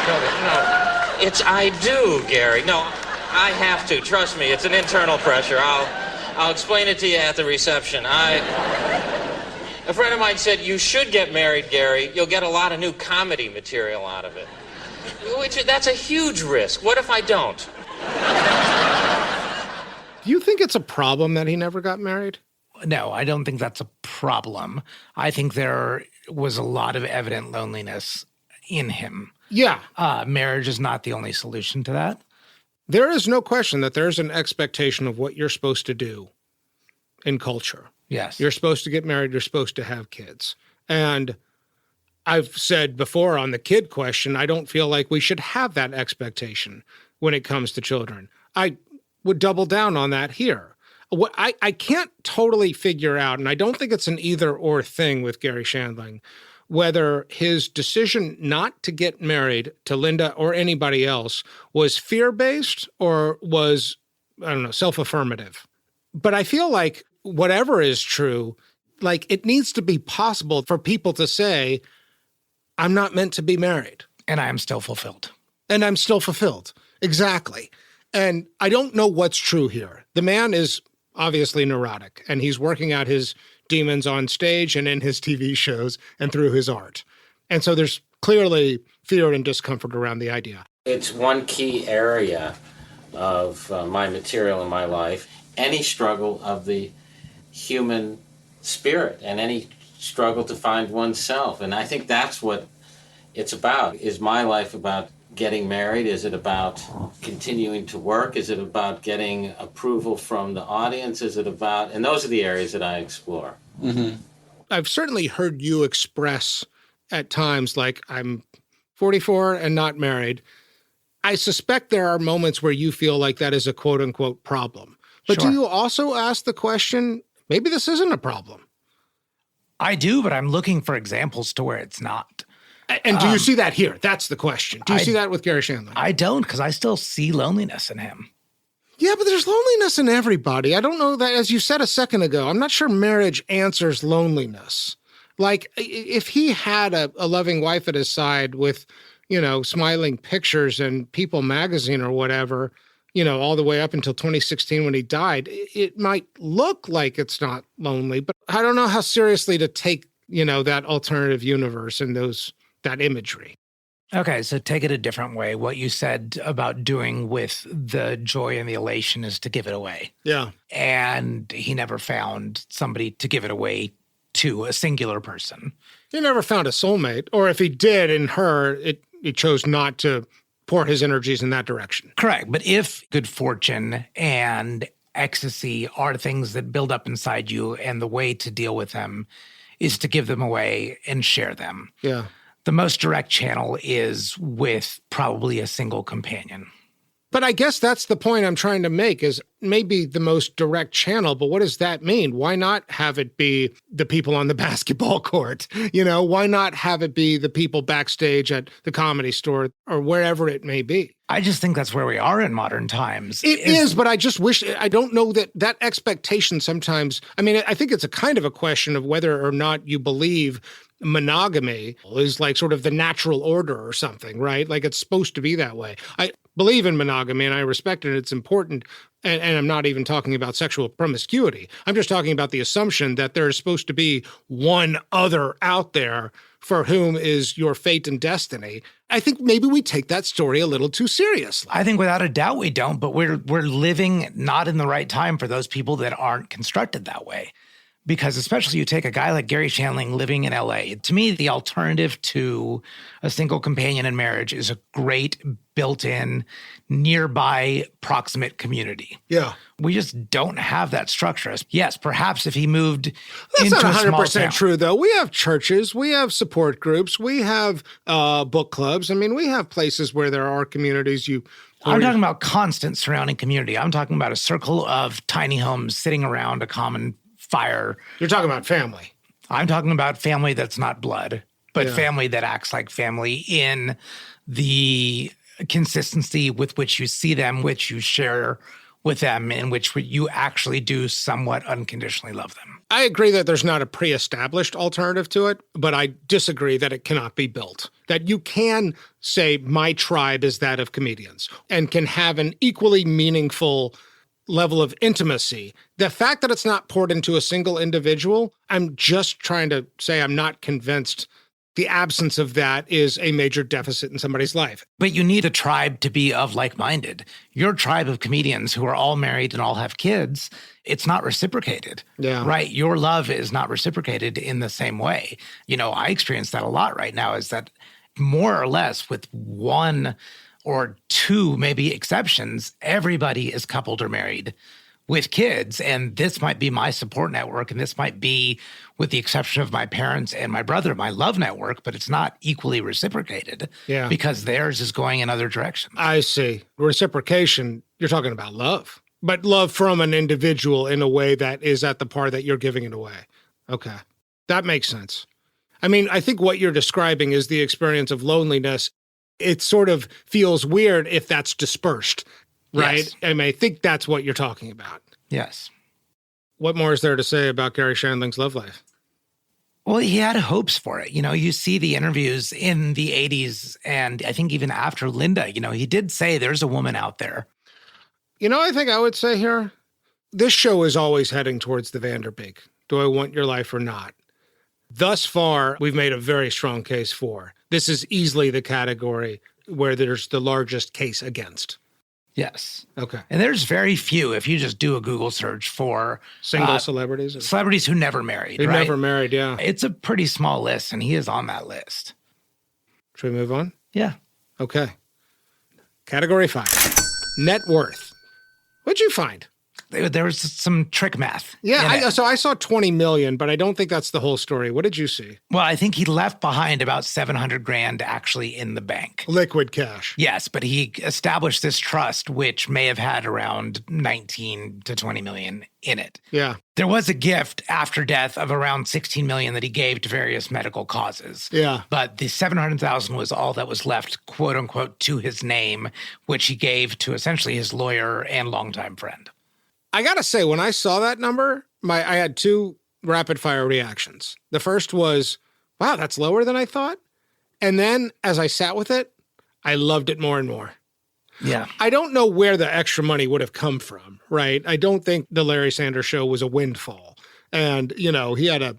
No, it's I do, Garry. No, I have to. Trust me, it's an internal pressure. I'll explain it to you at the reception. A friend of mine said, you should get married, Garry. You'll get a lot of new comedy material out of it. That's a huge risk. What if I don't? Do you think it's a problem that he never got married? No, I don't think that's a problem. I think there was a lot of evident loneliness in him. Yeah. Marriage is not the only solution to that. There is no question that there's an expectation of what you're supposed to do in culture. Yes. You're supposed to get married. You're supposed to have kids. And I've said before on the kid question, I don't feel like we should have that expectation when it comes to children. I would double down on that here. What I can't totally figure out, and I don't think it's an either or thing with Garry Shandling, whether his decision not to get married to Linda or anybody else was fear-based or was, I don't know, self-affirmative. But I feel like whatever is true, like it needs to be possible for people to say, I'm not meant to be married. And I am still fulfilled. And I'm still fulfilled. Exactly. And I don't know what's true here. The man is obviously neurotic, and he's working out his demons on stage and in his TV shows and through his art. And so there's clearly fear and discomfort around the idea. It's one key area of my material in my life. Any struggle of the human spirit and any struggle to find oneself. And I think that's what it's about. Is my life about getting married? Is it about continuing to work? Is it about getting approval from the audience? Is it about, and those are the areas that I explore. Mm-hmm. I've certainly heard you express at times like, I'm 44 and not married. I suspect there are moments where you feel like that is a quote unquote problem. But Sure. Do you also ask the question, maybe this isn't a problem? I do, but I'm looking for examples to where it's not. And do you see that here? That's the question. Do you see that with Garry Shandling? I don't, because I still see loneliness in him. Yeah, but there's loneliness in everybody. I don't know that, as you said a second ago, I'm not sure marriage answers loneliness. Like, if he had a loving wife at his side with, you know, smiling pictures and People magazine or whatever, you know, all the way up until 2016 when he died, it might look like it's not lonely, but I don't know how seriously to take, you know, that alternative universe and that imagery. Okay, so take it a different way. What you said about doing with the joy and the elation is to give it away. Yeah. And he never found somebody to give it away to, a singular person. He never found a soulmate, or if he did in her, he chose not to pour his energies in that direction. Correct. But if good fortune and ecstasy are things that build up inside you, and the way to deal with them is to give them away and share them. Yeah. The most direct channel is with probably a single companion. But I guess that's the point I'm trying to make, is maybe the most direct channel, but what does that mean? Why not have it be the people on the basketball court? You know, why not have it be the people backstage at the Comedy Store or wherever it may be? I just think that's where we are in modern times. It is, but I just wish, I don't know that expectation sometimes, I mean, I think it's a kind of a question of whether or not you believe monogamy is like sort of the natural order or something, right? Like it's supposed to be that way. I believe in monogamy and I respect it. It's important. And I'm not even talking about sexual promiscuity. I'm just talking about the assumption that there is supposed to be one other out there for whom is your fate and destiny. I think maybe we take that story a little too seriously. I think without a doubt we don't, but we're living not in the right time for those people that aren't constructed that way. Because especially you take a guy like Garry Shandling living in LA. To me, the alternative to a single companion in marriage is a great built-in, nearby, proximate community. Yeah. We just don't have that structure. Yes, perhaps if he moved That's into not a small 100% town. true, though. We have churches, we have support groups, we have book clubs. I mean, we have places where there are communities I'm talking about constant surrounding community. I'm talking about a circle of tiny homes sitting around a common fire. You're talking about family. I'm talking about family that's not blood, but Yeah. family that acts like family in the consistency with which you see them, which you share with them, in which you actually do somewhat unconditionally love them. I agree that there's not a pre-established alternative to it, but I disagree that it cannot be built. That you can say my tribe is that of comedians and can have an equally meaningful level of intimacy. The fact that it's not poured into a single individual, I'm just trying to say I'm not convinced the absence of that is a major deficit in somebody's life. But you need a tribe to be of like-minded. Your tribe of comedians who are all married and all have kids, it's not reciprocated, right? Your love is not reciprocated in the same way. You know, I experience that a lot right now, is that more or less with one or two maybe exceptions, everybody is coupled or married with kids. And this might be my support network. And this might be, with the exception of my parents and my brother, my love network, but it's not equally reciprocated because theirs is going in other directions. I see. Reciprocation, you're talking about love, but love from an individual in a way that is at the par that you're giving it away. Okay. That makes sense. I mean, I think what you're describing is the experience of loneliness. It sort of feels weird if that's dispersed, right? Yes. I mean, I think that's what you're talking about. Yes. What more is there to say about Garry Shandling's love life? Well, he had hopes for it. You see the interviews in the 80s, and I think even after Linda, he did say there's a woman out there. I think I would say here, this show is always heading towards the Vanderbeek. Do I want your life or not? Thus far, we've made a very strong case for. This is easily the category where there's the largest case against. Yes. Okay. And there's very few, if you just do a Google search for single celebrities. Celebrities who never married. Who right? never married, yeah. It's a pretty small list, and he is on that list. Should we move on? Yeah. Okay. Category 5. Net worth. What'd you find? There was some trick math. Yeah, so I saw 20 million, but I don't think that's the whole story. What did you see? Well, I think he left behind about 700 grand actually in the bank. Liquid cash. Yes, but he established this trust, which may have had around 19 to 20 million in it. Yeah. There was a gift after death of around 16 million that he gave to various medical causes. Yeah. But the 700,000 was all that was left, quote unquote, to his name, which he gave to essentially his lawyer and longtime friend. I got to say, when I saw that number, I had two rapid fire reactions. The first was, wow, that's lower than I thought. And then as I sat with it, I loved it more and more. Yeah. I don't know where the extra money would have come from, right? I don't think the Larry Sanders Show was a windfall. And, he had a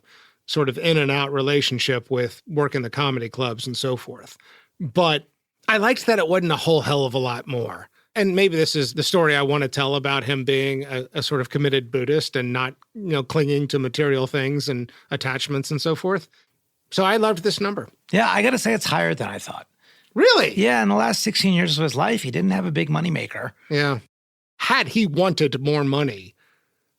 sort of in and out relationship with working the comedy clubs and so forth. But I liked that it wasn't a whole hell of a lot more. And maybe this is the story I want to tell about him being a sort of committed Buddhist and not, clinging to material things and attachments and so forth. So I loved this number. Yeah, I got to say it's higher than I thought. Really? Yeah, in the last 16 years of his life, he didn't have a big moneymaker. Yeah. Had he wanted more money,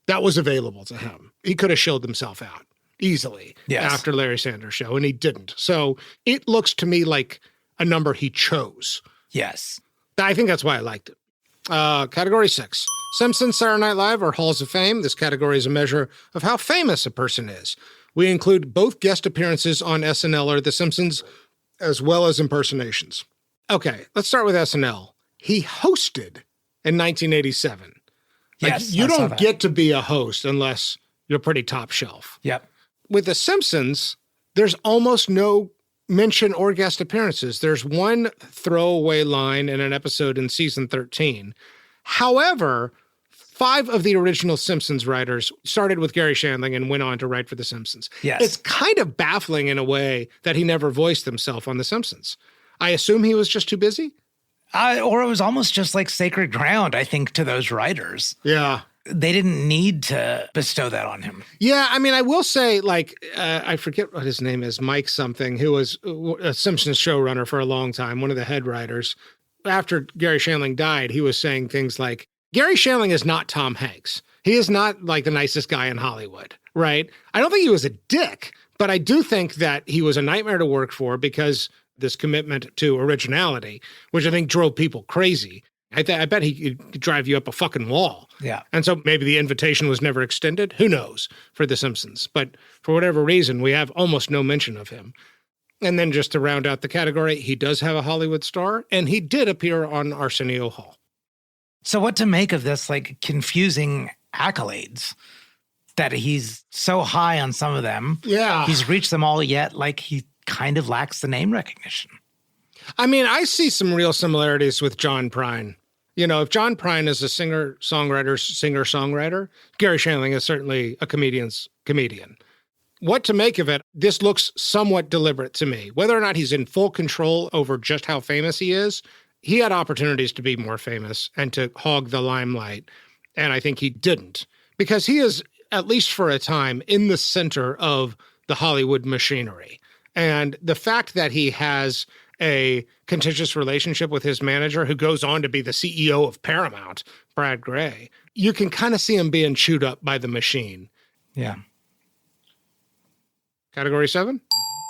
that was available to him. He could have shilled himself out easily after Larry Sanders Show, and he didn't. So it looks to me like a number he chose. Yes. I think that's why I liked it. Category 6. Simpsons, Saturday Night Live, or Halls of Fame. This category is a measure of how famous a person is. We include both guest appearances on SNL or The Simpsons, as well as impersonations. Okay, let's start with SNL. He hosted in 1987. Yes, you I saw don't that. get to be a host unless you're pretty top shelf. Yep. With The Simpsons, there's almost no mention or guest appearances. There's one throwaway line in an episode in season 13. However, 5 of the original Simpsons writers started with Garry Shandling and went on to write for The Simpsons. Yes. It's kind of baffling in a way that he never voiced himself on The Simpsons. I assume he was just too busy? Or it was almost just like sacred ground, I think, to those writers. Yeah. They didn't need to bestow that on him. Yeah, I mean, I will say, I forget what his name is, Mike something, who was a Simpsons showrunner for a long time, one of the head writers. After Garry Shandling died, he was saying things like, Garry Shandling is not Tom Hanks. He is not like the nicest guy in Hollywood, right? I don't think he was a dick, but I do think that he was a nightmare to work for because this commitment to originality, which I think drove people crazy. I bet he could drive you up a fucking wall. Yeah. And so maybe the invitation was never extended. Who knows for The Simpsons? But for whatever reason, we have almost no mention of him. And then just to round out the category, he does have a Hollywood star, and he did appear on Arsenio Hall. So what to make of this, confusing accolades that he's so high on some of them? Yeah. He's reached them all yet, he kind of lacks the name recognition. I mean, I see some real similarities with John Prine. If John Prine is a singer-songwriter, Garry Shandling is certainly a comedian's comedian. What to make of it, this looks somewhat deliberate to me. Whether or not he's in full control over just how famous he is, he had opportunities to be more famous and to hog the limelight, and I think he didn't. Because he is, at least for a time, in the center of the Hollywood machinery. And the fact that he has a contentious relationship with his manager, who goes on to be the CEO of Paramount, Brad Gray, you can kind of see him being chewed up by the machine. Yeah. Category 7,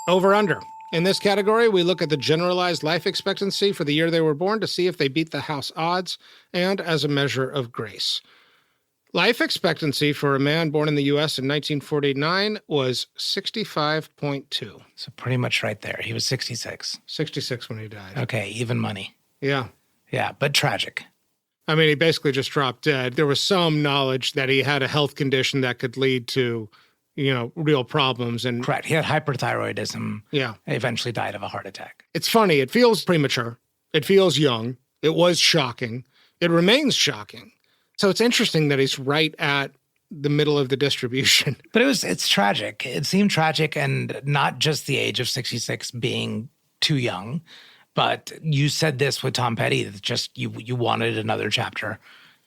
over under. In this category, we look at the generalized life expectancy for the year they were born to see if they beat the house odds and as a measure of grace. Life expectancy for a man born in the U.S. in 1949 was 65.2. So pretty much right there. He was 66. 66 when he died. Okay, even money. Yeah. Yeah, but tragic. I mean, he basically just dropped dead. There was some knowledge that he had a health condition that could lead to, real problems. And Correct. He had hyperthyroidism. Yeah. Eventually died of a heart attack. It's funny. It feels premature. It feels young. It was shocking. It remains shocking. So it's interesting that he's right at the middle of the distribution. But it's tragic. It seemed tragic, and not just the age of 66 being too young, but you said this with Tom Petty, that just you wanted another chapter.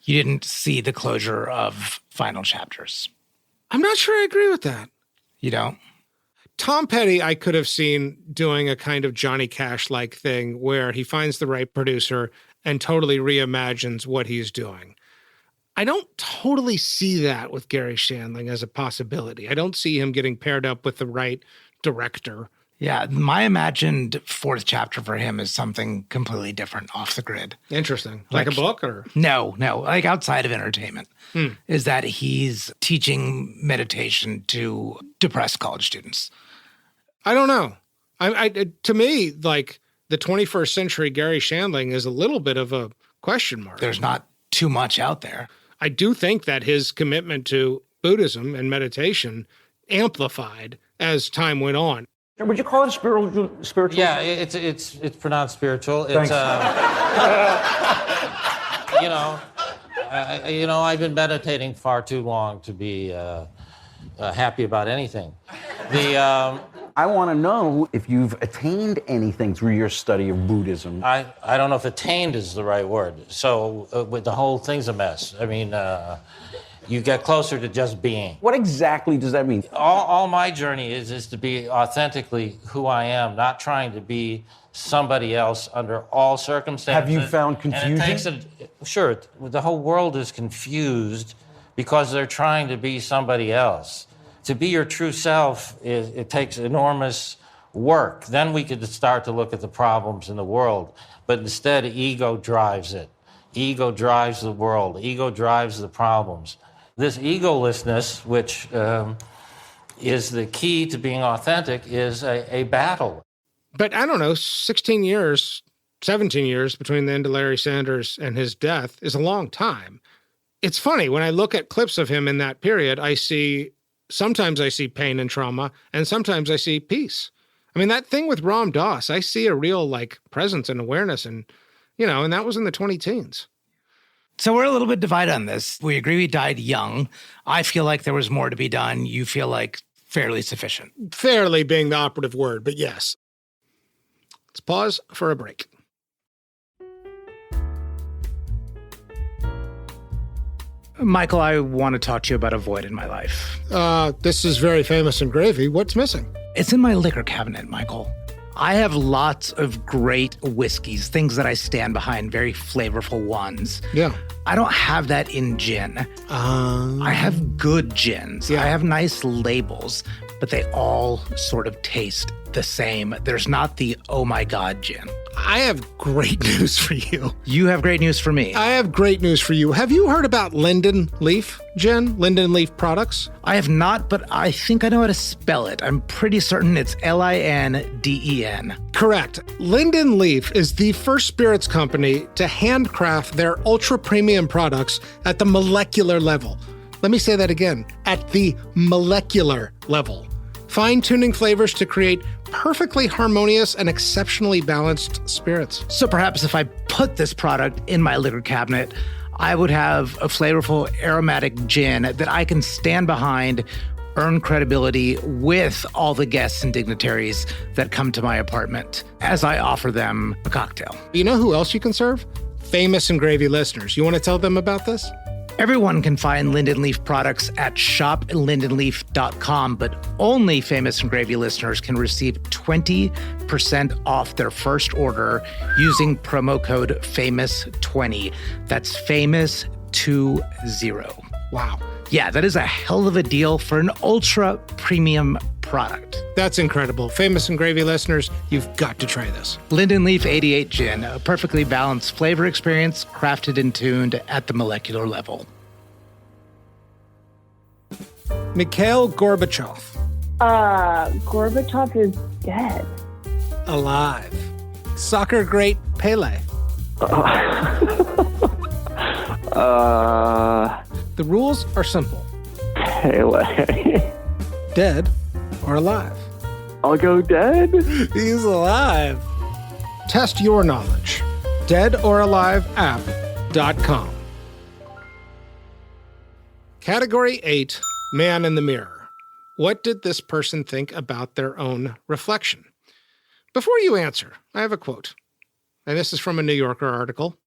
You didn't see the closure of final chapters. I'm not sure I agree with that. You don't? Tom Petty, I could have seen doing a kind of Johnny Cash-like thing where he finds the right producer and totally reimagines what he's doing. I don't totally see that with Garry Shandling as a possibility. I don't see him getting paired up with the right director. Yeah, my imagined fourth chapter for him is something completely different, off the grid. Interesting. Like a book or? No, like outside of entertainment. Is that he's teaching meditation to depressed college students. I don't know. To me, like the 21st century Garry Shandling is a little bit of a question mark. There's not too much out there. I do think that his commitment to Buddhism and meditation amplified as time went on. Would you call it spiritual? Yeah, it's pronounced spiritual. Thanks. I've been meditating far too long to be happy about anything. I want to know if you've attained anything through your study of Buddhism. I don't know if attained is the right word. So with the whole thing's a mess. I mean, you get closer to just being. What exactly does that mean? All my journey is to be authentically who I am, not trying to be somebody else under all circumstances. Have you found confusion? Sure, the whole world is confused because they're trying to be somebody else. To be your true self, it takes enormous work. Then we could start to look at the problems in the world. But instead, ego drives it. Ego drives the world. Ego drives the problems. This egolessness, which is the key to being authentic, is a battle. But I don't know, 16 years, 17 years between the end of Larry Sanders and his death is a long time. It's funny, when I look at clips of him in that period, sometimes I see pain and trauma, and sometimes I see peace. I mean, that thing with Ram Dass, I see a real, presence and awareness, and that was in the 20-teens. So we're a little bit divided on this. We agree he died young. I feel like there was more to be done. You feel like fairly sufficient. Fairly being the operative word, but yes. Let's pause for a break. Michael, I want to talk to you about a void in my life. This is very famous and gravy. What's missing? It's in my liquor cabinet, Michael. I have lots of great whiskeys, things that I stand behind, very flavorful ones. Yeah. I don't have that in gin. I have good gins. Yeah. I have nice labels, but they all sort of taste the same. There's not the, oh my God, gin. I have great news for you. You have great news for me. I have great news for you. Have you heard about Linden Leaf Gin? Linden Leaf products? I have not, but I think I know how to spell it. I'm pretty certain it's Linden. Correct. Linden Leaf is the first spirits company to handcraft their ultra-premium products at the molecular level. Let me say that again. At the molecular level. Fine-tuning flavors to create perfectly harmonious and exceptionally balanced spirits. So perhaps if I put this product in my liquor cabinet, I would have a flavorful aromatic gin that I can stand behind, earn credibility with all the guests and dignitaries that come to my apartment as I offer them a cocktail. You know who else you can serve? Famous and Gravy listeners. You want to tell them about this? Everyone can find Linden Leaf products at shoplindenleaf.com, but only Famous and Gravy listeners can receive 20% off their first order using promo code FAMOUS20. That's FAMOUS20. Wow. Yeah, that is a hell of a deal for an ultra premium product. That's incredible. Famous and Gravy listeners, you've got to try this. Linden Leaf 88 Gin, a perfectly balanced flavor experience crafted and tuned at the molecular level. Mikhail Gorbachev. Gorbachev is dead. Alive. Soccer great Pele. The rules are simple. Pele. Dead or alive? I'll go dead. He's alive. Test your knowledge. deadoraliveapp.com. Category 8, Man in the Mirror. What did this person think about their own reflection? Before you answer, I have a quote. And this is from a New Yorker article.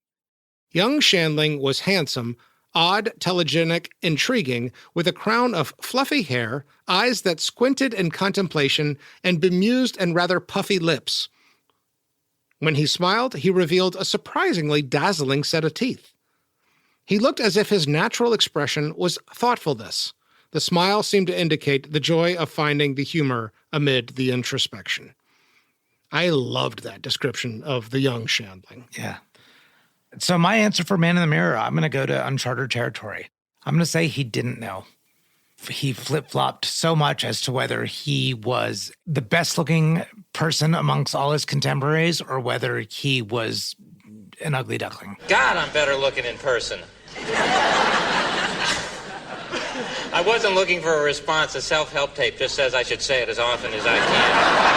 Young Shandling was handsome, odd, telegenic, intriguing, with a crown of fluffy hair, eyes that squinted in contemplation, and bemused and rather puffy lips. When he smiled, he revealed a surprisingly dazzling set of teeth. He looked as if his natural expression was thoughtfulness. The smile seemed to indicate the joy of finding the humor amid the introspection. I loved that description of the young Shandling. Yeah. So my answer for Man in the Mirror, I'm going to go to uncharted territory. I'm going to say he didn't know. He flip-flopped so much as to whether he was the best-looking person amongst all his contemporaries or whether he was an ugly duckling. God, I'm better looking in person. I wasn't looking for a response. The self-help tape just says I should say it as often as I can.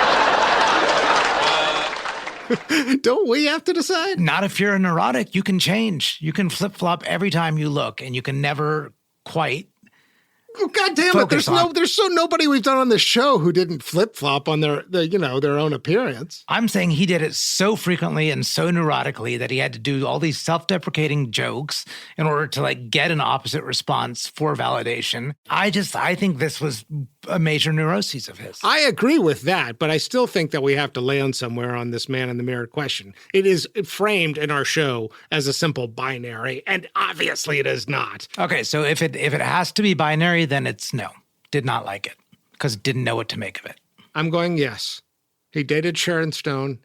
Don't we have to decide? Not if you're a neurotic. You can change. You can flip-flop every time you look, and you can never quite Oh, God damn it. There's nobody we've done on this show who didn't flip-flop on their own appearance. I'm saying he did it so frequently and so neurotically that he had to do all these self-deprecating jokes in order to get an opposite response for validation. I think this was a major neuroses of his. I agree with that, but I still think that we have to land somewhere on this Man in the Mirror question. It is framed in our show as a simple binary, and obviously it is not. Okay, so if it has to be binary, then it's no. Did not like it because didn't know what to make of it. I'm going yes. He dated Sharon Stone.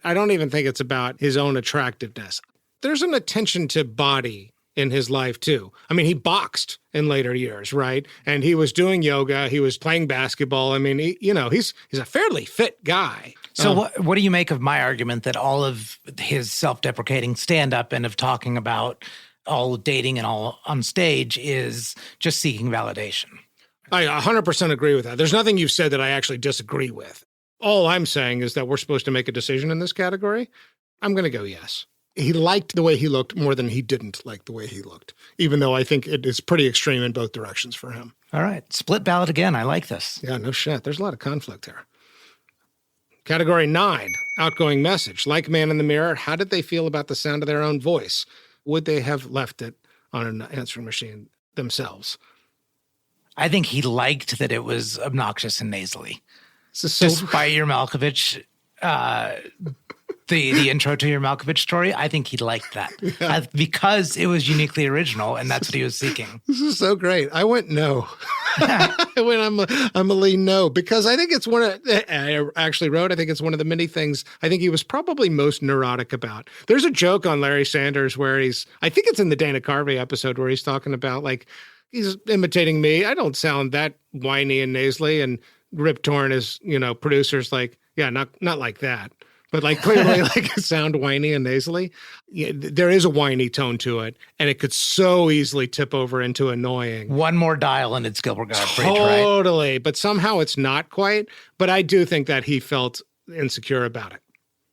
I don't even think it's about his own attractiveness. There's an attention to body in his life too. I mean, he boxed in later years, right? And he was doing yoga. He was playing basketball. I mean, he's a fairly fit guy. So what do you make of my argument that all of his self-deprecating stand-up and of talking about all dating and all on stage is just seeking validation? I 100% agree with that. There's nothing you've said that I actually disagree with. All I'm saying is that we're supposed to make a decision in this category. I'm going to go yes. He liked the way he looked more than he didn't like the way he looked, even though I think it is pretty extreme in both directions for him. All right. Split ballot again. I like this. Yeah, no shit. There's a lot of conflict here. Category 9, outgoing message. Like Man in the Mirror, how did they feel about the sound of their own voice? Would they have left it on an answering machine themselves? I think he liked that it was obnoxious and nasally. So despite your Malkovich, the intro to your Malkovich story, I think he liked that because it was uniquely original, and that's what he was seeking. This is so great. I went no. I'm a lean no because I think it's I think it's one of the many things I think he was probably most neurotic about. There's a joke on Larry Sanders where I think it's in the Dana Carvey episode where he's talking about he's imitating me. I don't sound that whiny and nasally, and Rip Torn is, producers not like that. But clearly sound whiny and nasally. Yeah, there is a whiny tone to it, and it could so easily tip over into annoying. One more dial and it's Gilbert Gottfried, totally, right? But somehow it's not quite. But I do think that he felt insecure about it.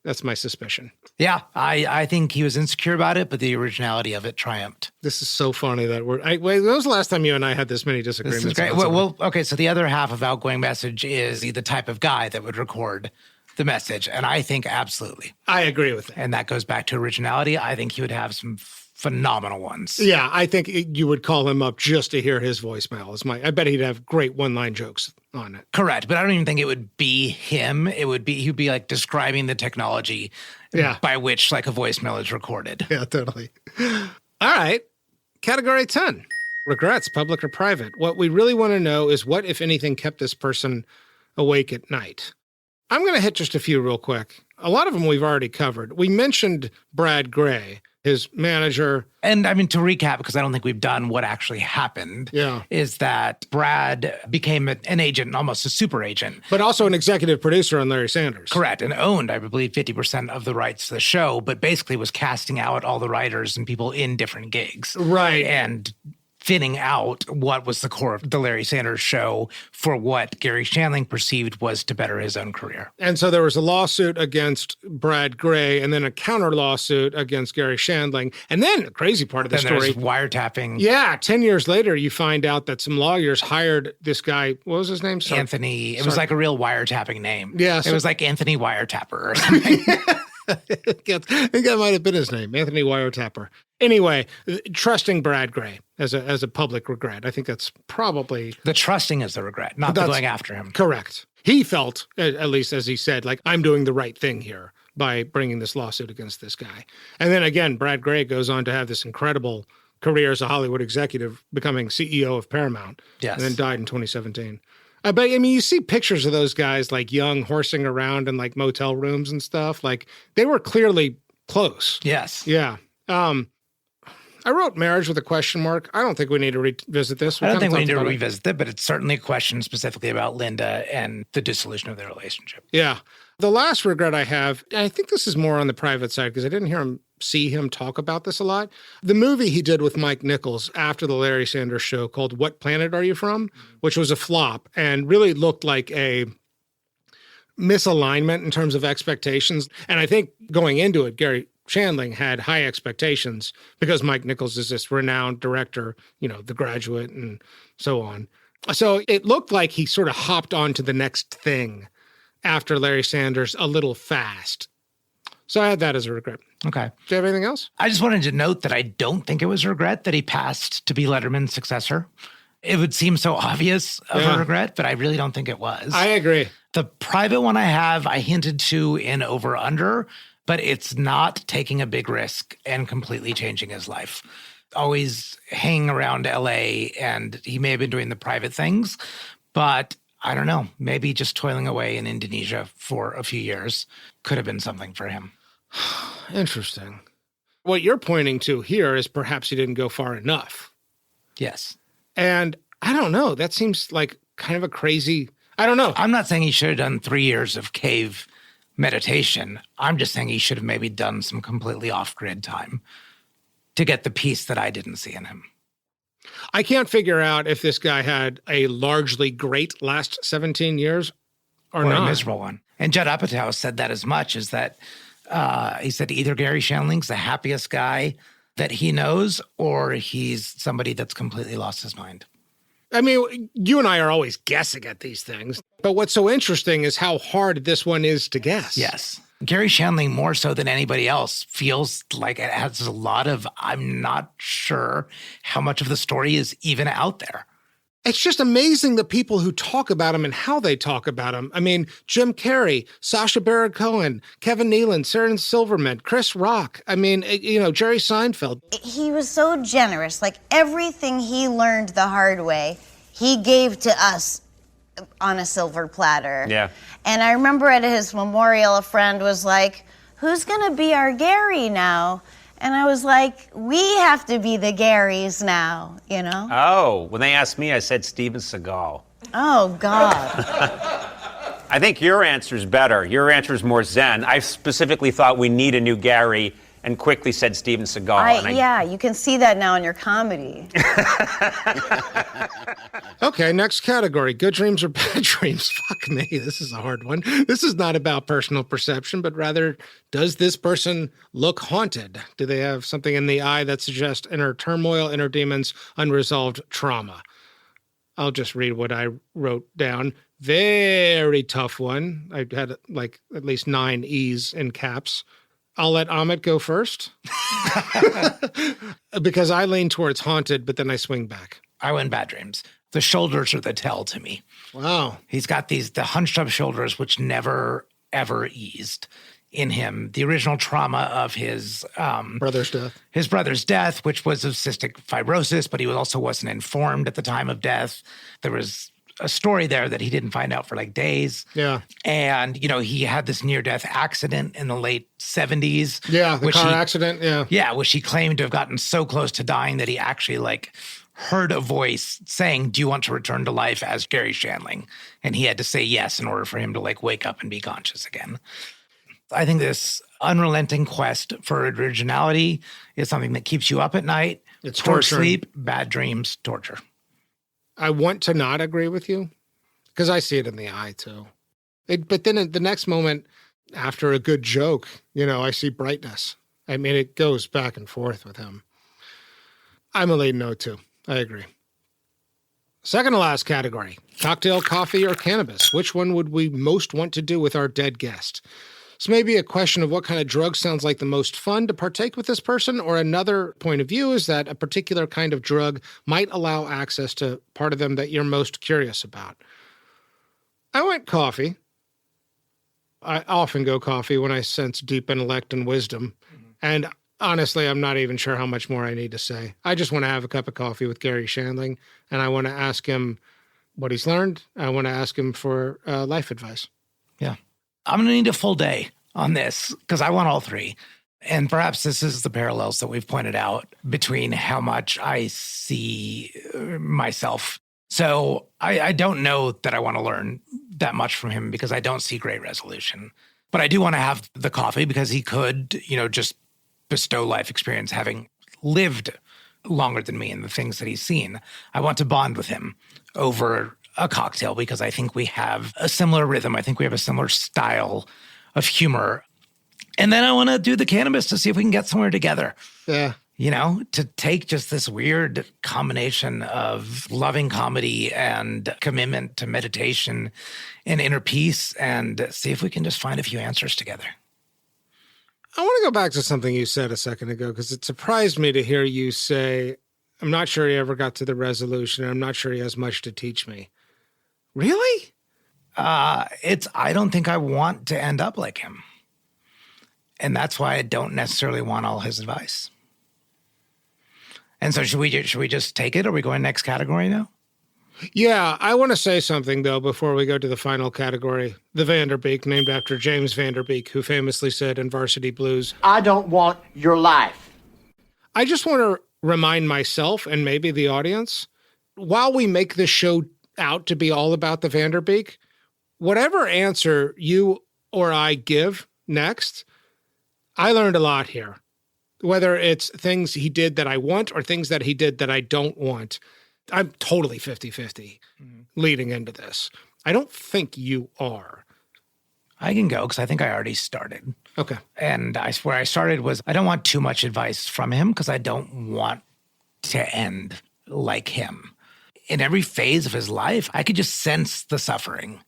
That's my suspicion. Yeah, I think he was insecure about it, but the originality of it triumphed. This is so funny that when was the last time you and I had this many disagreements? This is great. Well, okay, so the other half of outgoing message is the type of guy that would record the message, and I think absolutely. I agree with that. And that goes back to originality. I think he would have some phenomenal ones. Yeah, I think you would call him up just to hear his voicemail. I bet he'd have great one-line jokes on it. Correct, but I don't even think it would be him. He'd be describing the technology by which a voicemail is recorded. Yeah, totally. All right, category 10. Regrets, public or private. What we really want to know is what, if anything, kept this person awake at night. I'm going to hit just a few real quick. A lot of them we've already covered. We mentioned Brad Gray his manager. And I mean, to recap, because I don't think we've done what actually happened, is that Brad became an agent, almost a super agent. But also an executive producer on Larry Sanders. Correct. And owned, I believe, 50% of the rights to the show, but basically was casting out all the writers and people in different gigs. Right. And thinning out what was the core of the Larry Sanders show for what Garry Shandling perceived was to better his own career. And so there was a lawsuit against Brad Gray and then a counter lawsuit against Garry Shandling. And then the crazy part of the story. There's wiretapping. Yeah. 10 years later, you find out that some lawyers hired this guy. What was his name? Anthony. It was like a real wiretapping name. Yeah. It was like Anthony Wiretapper or something. I think that might have been his name, Anthony Wiretapper. Anyway, trusting Brad Gray as a public regret. I think that's probably... The trusting is the regret, not the going after him. Correct. He felt, at least as he said, like, I'm doing the right thing here by bringing this lawsuit against this guy. And then again, Brad Gray goes on to have this incredible career as a Hollywood executive, becoming CEO of Paramount. Yes. And then died in 2017. But I mean, you see pictures of those guys like young, horsing around in like motel rooms and stuff. Like they were clearly close. Yes. Yeah. I wrote Marriage with a question mark. I don't think we need to revisit this. I don't think we need to revisit it, but it's certainly a question specifically about Linda and the dissolution of their relationship. Yeah. The last regret I have, and I think this is more on the private side because I didn't see him talk about this a lot. The movie he did with Mike Nichols after the Larry Sanders show called What Planet Are You From?, which was a flop and really looked like a misalignment in terms of expectations. And I think going into it, Garry Shandling had high expectations because Mike Nichols is this renowned director, The Graduate and so on. So it looked like he sort of hopped on to the next thing after Larry Sanders a little fast. So I had that as a regret. Okay. Do you have anything else? I just wanted to note that I don't think it was a regret that he passed to be Letterman's successor. It would seem so obvious of a regret, but I really don't think it was. I agree. The private one I have, I hinted to in Over Under, but it's not taking a big risk and completely changing his life. Always hanging around LA, and he may have been doing the private things, but I don't know, maybe just toiling away in Indonesia for a few years could have been something for him. Interesting. What you're pointing to here is perhaps he didn't go far enough. Yes. And I don't know. That seems like kind of a crazy, I don't know. I'm not saying he should have done 3 years of cave meditation. I'm just saying he should have maybe done some completely off-grid time to get the peace that I didn't see in him. I can't figure out if this guy had a largely great last 17 years or not. A miserable one. And Judd Apatow said that as much, is that he said either Garry Shandling's the happiest guy that he knows, or he's somebody that's completely lost his mind. I mean, you and I are always guessing at these things, but what's so interesting is how hard this one is to guess. Yes. Garry Shandling, more so than anybody else, feels like it has a lot of, I'm not sure how much of the story is even out there. It's just amazing the people who talk about him and how they talk about him. I mean, Jim Carrey, Sacha Baron Cohen, Kevin Nealon, Sarah Silverman, Chris Rock. I mean, Jerry Seinfeld. He was so generous. Like everything he learned the hard way, he gave to us on a silver platter. Yeah. And I remember at his memorial, a friend was like, "Who's gonna be our Garry now?" And I was like, we have to be the Garys now, Oh, when they asked me, I said Steven Seagal. Oh, God. I think your answer's better. Your answer's more zen. I specifically thought we need a new Garry and quickly said Steven Seagal. Yeah, you can see that now in your comedy. Okay, next category. Good dreams or bad dreams? Fuck me, this is a hard one. This is not about personal perception, but rather, does this person look haunted? Do they have something in the eye that suggests inner turmoil, inner demons, unresolved trauma? I'll just read what I wrote down. Very tough one. I had like at least 9 E's in caps. I'll let Amit go first because I lean towards haunted, but then I swing back. I went bad dreams. The shoulders are the tell to me. Wow. He's got the hunched up shoulders, which never, ever eased in him. The original trauma of his brother's death, which was of cystic fibrosis, but he also wasn't informed at the time of death. There was a story there that he didn't find out for like days. Yeah. And, he had this near-death accident in the late 70s. Yeah, the car accident, yeah. Yeah, which he claimed to have gotten so close to dying that he actually, heard a voice saying, do you want to return to life as Garry Shandling? And he had to say yes in order for him to, wake up and be conscious again. I think this unrelenting quest for originality is something that keeps you up at night. It's poor torture. sleep, bad dreams, torture. I want to not agree with you because I see it in the eye too. But then the next moment after a good joke, I see brightness. I mean, it goes back and forth with him. I'm a lead no too. I agree. Second to last category, cocktail, coffee, or cannabis. Which one would we most want to do with our dead guest? This may be a question of what kind of drug sounds like the most fun to partake with this person, or another point of view is that a particular kind of drug might allow access to part of them that you're most curious about. I went coffee. I often go coffee when I sense deep intellect and wisdom. And honestly, I'm not even sure how much more I need to say. I just want to have a cup of coffee with Garry Shandling, and I want to ask him what he's learned. I want to ask him for life advice. Yeah. I'm going to need a full day on this because I want all three. And perhaps this is the parallels that we've pointed out between how much I see myself. So I don't know that I want to learn that much from him because I don't see great resolution. But I do want to have the coffee because he could, just bestow life experience having lived longer than me and the things that he's seen. I want to bond with him over a cocktail because I think we have a similar rhythm. I think we have a similar style of humor. And then I want to do the cannabis to see if we can get somewhere together. Yeah. To take just this weird combination of loving comedy and commitment to meditation and inner peace and see if we can just find a few answers together. I want to go back to something you said a second ago because it surprised me to hear you say, I'm not sure he ever got to the resolution. I'm not sure he has much to teach me. Really? I don't think I want to end up like him. And that's why I don't necessarily want all his advice. And so should we just take it? Are we going next category now? Yeah, I want to say something, though, before we go to the final category. The Vanderbeek, named after James Vanderbeek, who famously said in Varsity Blues, I don't want your life. I just want to remind myself and maybe the audience, while we make this show out to be all about the Vanderbeek, whatever answer you or I give next, I learned a lot here. Whether it's things he did that I want or things that he did that I don't want. I'm totally 50-50 leading into this. I don't think you are. I can go because I think I already started. Okay. And where I started was I don't want too much advice from him because I don't want to end like him. In every phase of his life, I could just sense the suffering.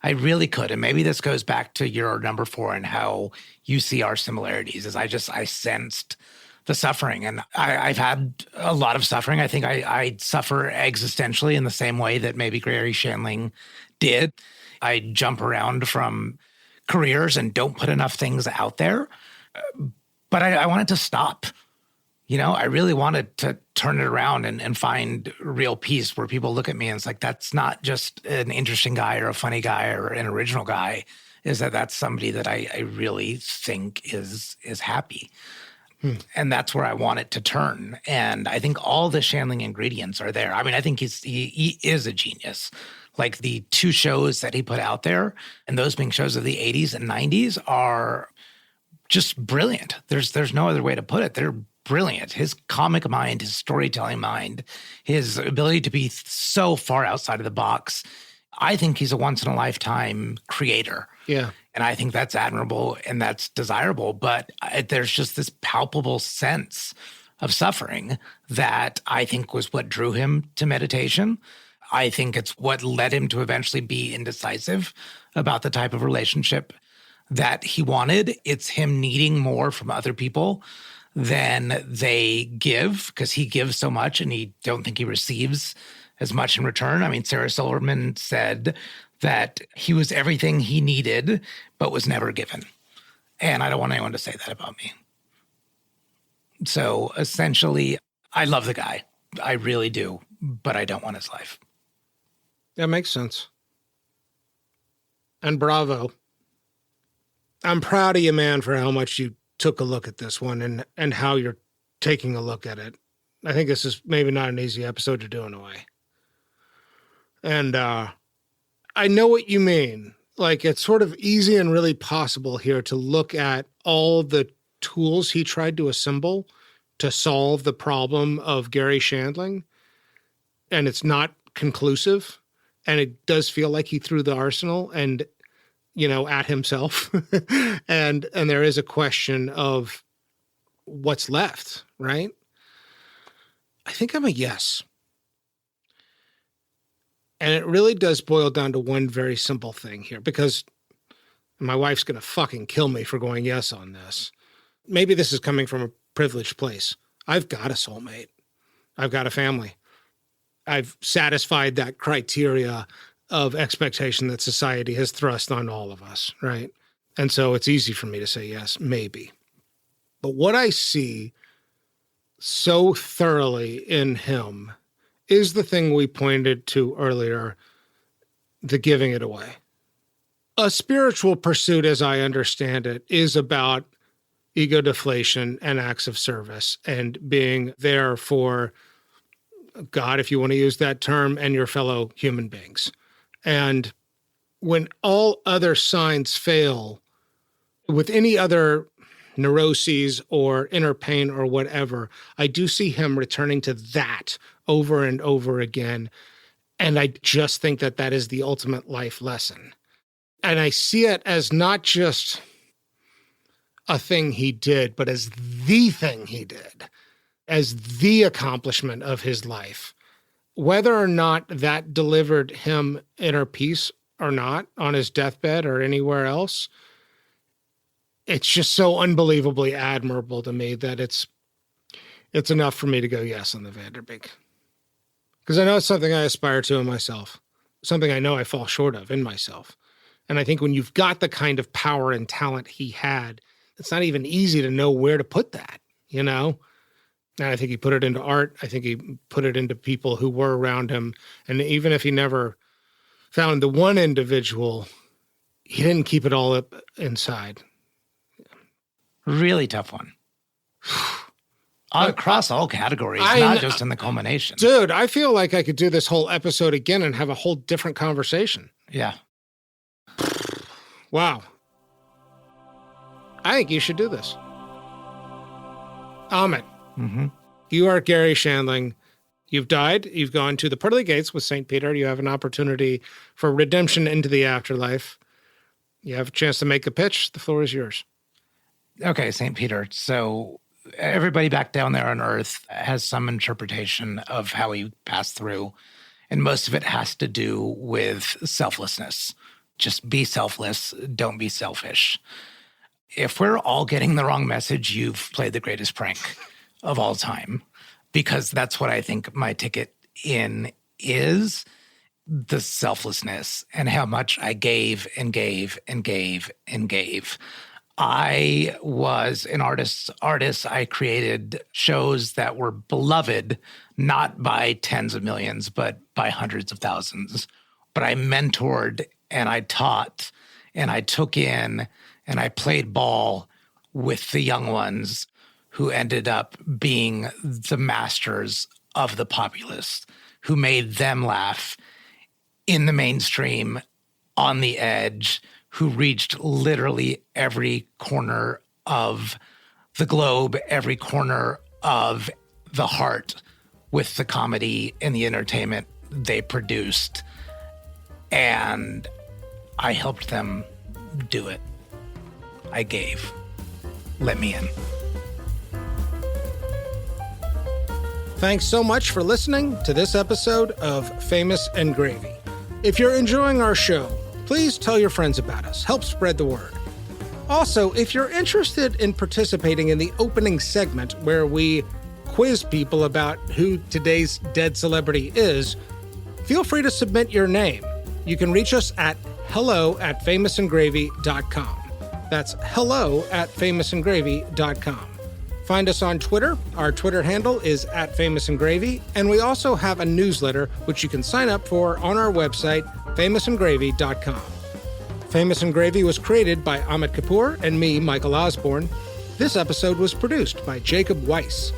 I really could. And maybe this goes back to your number 4 and how you see our similarities is I sensed the suffering. And I've had a lot of suffering. I think I suffer existentially in the same way that maybe Garry Shandling did. I jump around from careers and don't put enough things out there. But I wanted to stop. I really wanted to turn it around and find real peace where people look at me and it's like, that's not just an interesting guy or a funny guy or an original guy, is that's somebody that I really think is happy. And that's where I want it to turn. And I think all the Shandling ingredients are there. I mean, I think he is a genius. Like the 2 shows that he put out there, and those being shows of the 80s and 90s are just brilliant. There's no other way to put it. They're brilliant. His comic mind, his storytelling mind, his ability to be so far outside of the box. I think he's a once-in-a-lifetime creator. Yeah. And I think that's admirable and that's desirable. But there's just this palpable sense of suffering that I think was what drew him to meditation. I think it's what led him to eventually be indecisive about the type of relationship that he wanted. It's him needing more from other people than they give because he gives so much and he don't think he receives as much in return. I mean, Sarah Silverman said that he was everything he needed, but was never given. And I don't want anyone to say that about me. So essentially, I love the guy. I really do, but I don't want his life. That makes sense. And bravo. I'm proud of you, man, for how much you took a look at this one and how you're taking a look at it. I think this is maybe not an easy episode to do in a way. And I know what you mean. Like, it's sort of easy and really possible here to look at all the tools he tried to assemble to solve the problem of Garry Shandling, and it's not conclusive, and it does feel like he threw the arsenal and, at himself. and there is a question of what's left, right? I think I'm a yes. And it really does boil down to one very simple thing here, because my wife's going to fucking kill me for going yes on this. Maybe this is coming from a privileged place. I've got a soulmate. I've got a family. I've satisfied that criteria of expectation that society has thrust on all of us, right? And so it's easy for me to say yes, maybe. But what I see so thoroughly in him is the thing we pointed to earlier, the giving it away. A spiritual pursuit, as I understand it, is about ego deflation and acts of service and being there for God, if you want to use that term, and your fellow human beings. And when all other signs fail, with any other neuroses or inner pain or whatever, I do see him returning to that over and over again. And I just think that that is the ultimate life lesson. And I see it as not just a thing he did, but as the thing he did, as the accomplishment of his life. Whether or not that delivered him inner peace or not on his deathbed or anywhere else, it's just so unbelievably admirable to me that it's enough for me to go yes on the Vanderbeek. Because I know it's something I aspire to in myself, something I know I fall short of in myself. And I think when you've got the kind of power and talent he had, it's not even easy to know where to put that, And I think he put it into art. I think he put it into people who were around him. And even if he never found the one individual, he didn't keep it all up inside. Really tough one. Across all categories, not just in the culmination. Dude, I feel like I could do this whole episode again and have a whole different conversation. Yeah. Wow. I think you should do this. Ahmet, You are Garry Shandling. You've died. You've gone to the pearly gates with St. Peter. You have an opportunity for redemption into the afterlife. You have a chance to make a pitch. The floor is yours. Okay, St. Peter. So everybody back down there on Earth has some interpretation of how he passed through, and most of it has to do with selflessness. Just be selfless. Don't be selfish. If we're all getting the wrong message, you've played the greatest prank of all time, because that's what I think my ticket in is, the selflessness and how much I gave and gave and gave and gave. I was an artist. I created shows that were beloved, not by tens of millions, but by hundreds of thousands. But I mentored and I taught and I took in and I played ball with the young ones who ended up being the masters of the populace, who made them laugh in the mainstream, on the edge, who reached literally every corner of the globe, every corner of the heart with the comedy and the entertainment they produced. And I helped them do it. I gave. Let me in. Thanks so much for listening to this episode of Famous and Gravy. If you're enjoying our show, please tell your friends about us. Help spread the word. Also, if you're interested in participating in the opening segment where we quiz people about who today's dead celebrity is, feel free to submit your name. You can reach us at hello@famousandgravy.com. That's hello@famousandgravy.com. Find us on Twitter. Our Twitter handle is @FamousAndGravy, and we also have a newsletter which you can sign up for on our website, famousandgravy.com. Famous and Gravy was created by Amit Kapoor and me, Michael Osborne. This episode was produced by Jacob Weiss.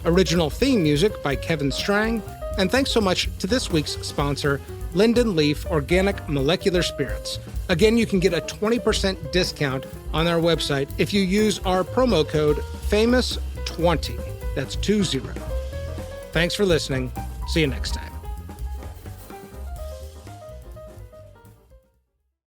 Original theme music by Kevin Strang. And thanks so much to this week's sponsor, Linden Leaf Organic Molecular Spirits. Again, you can get a 20% discount on our website if you use our promo code FAMOUS20. That's 20. Thanks for listening. See you next time.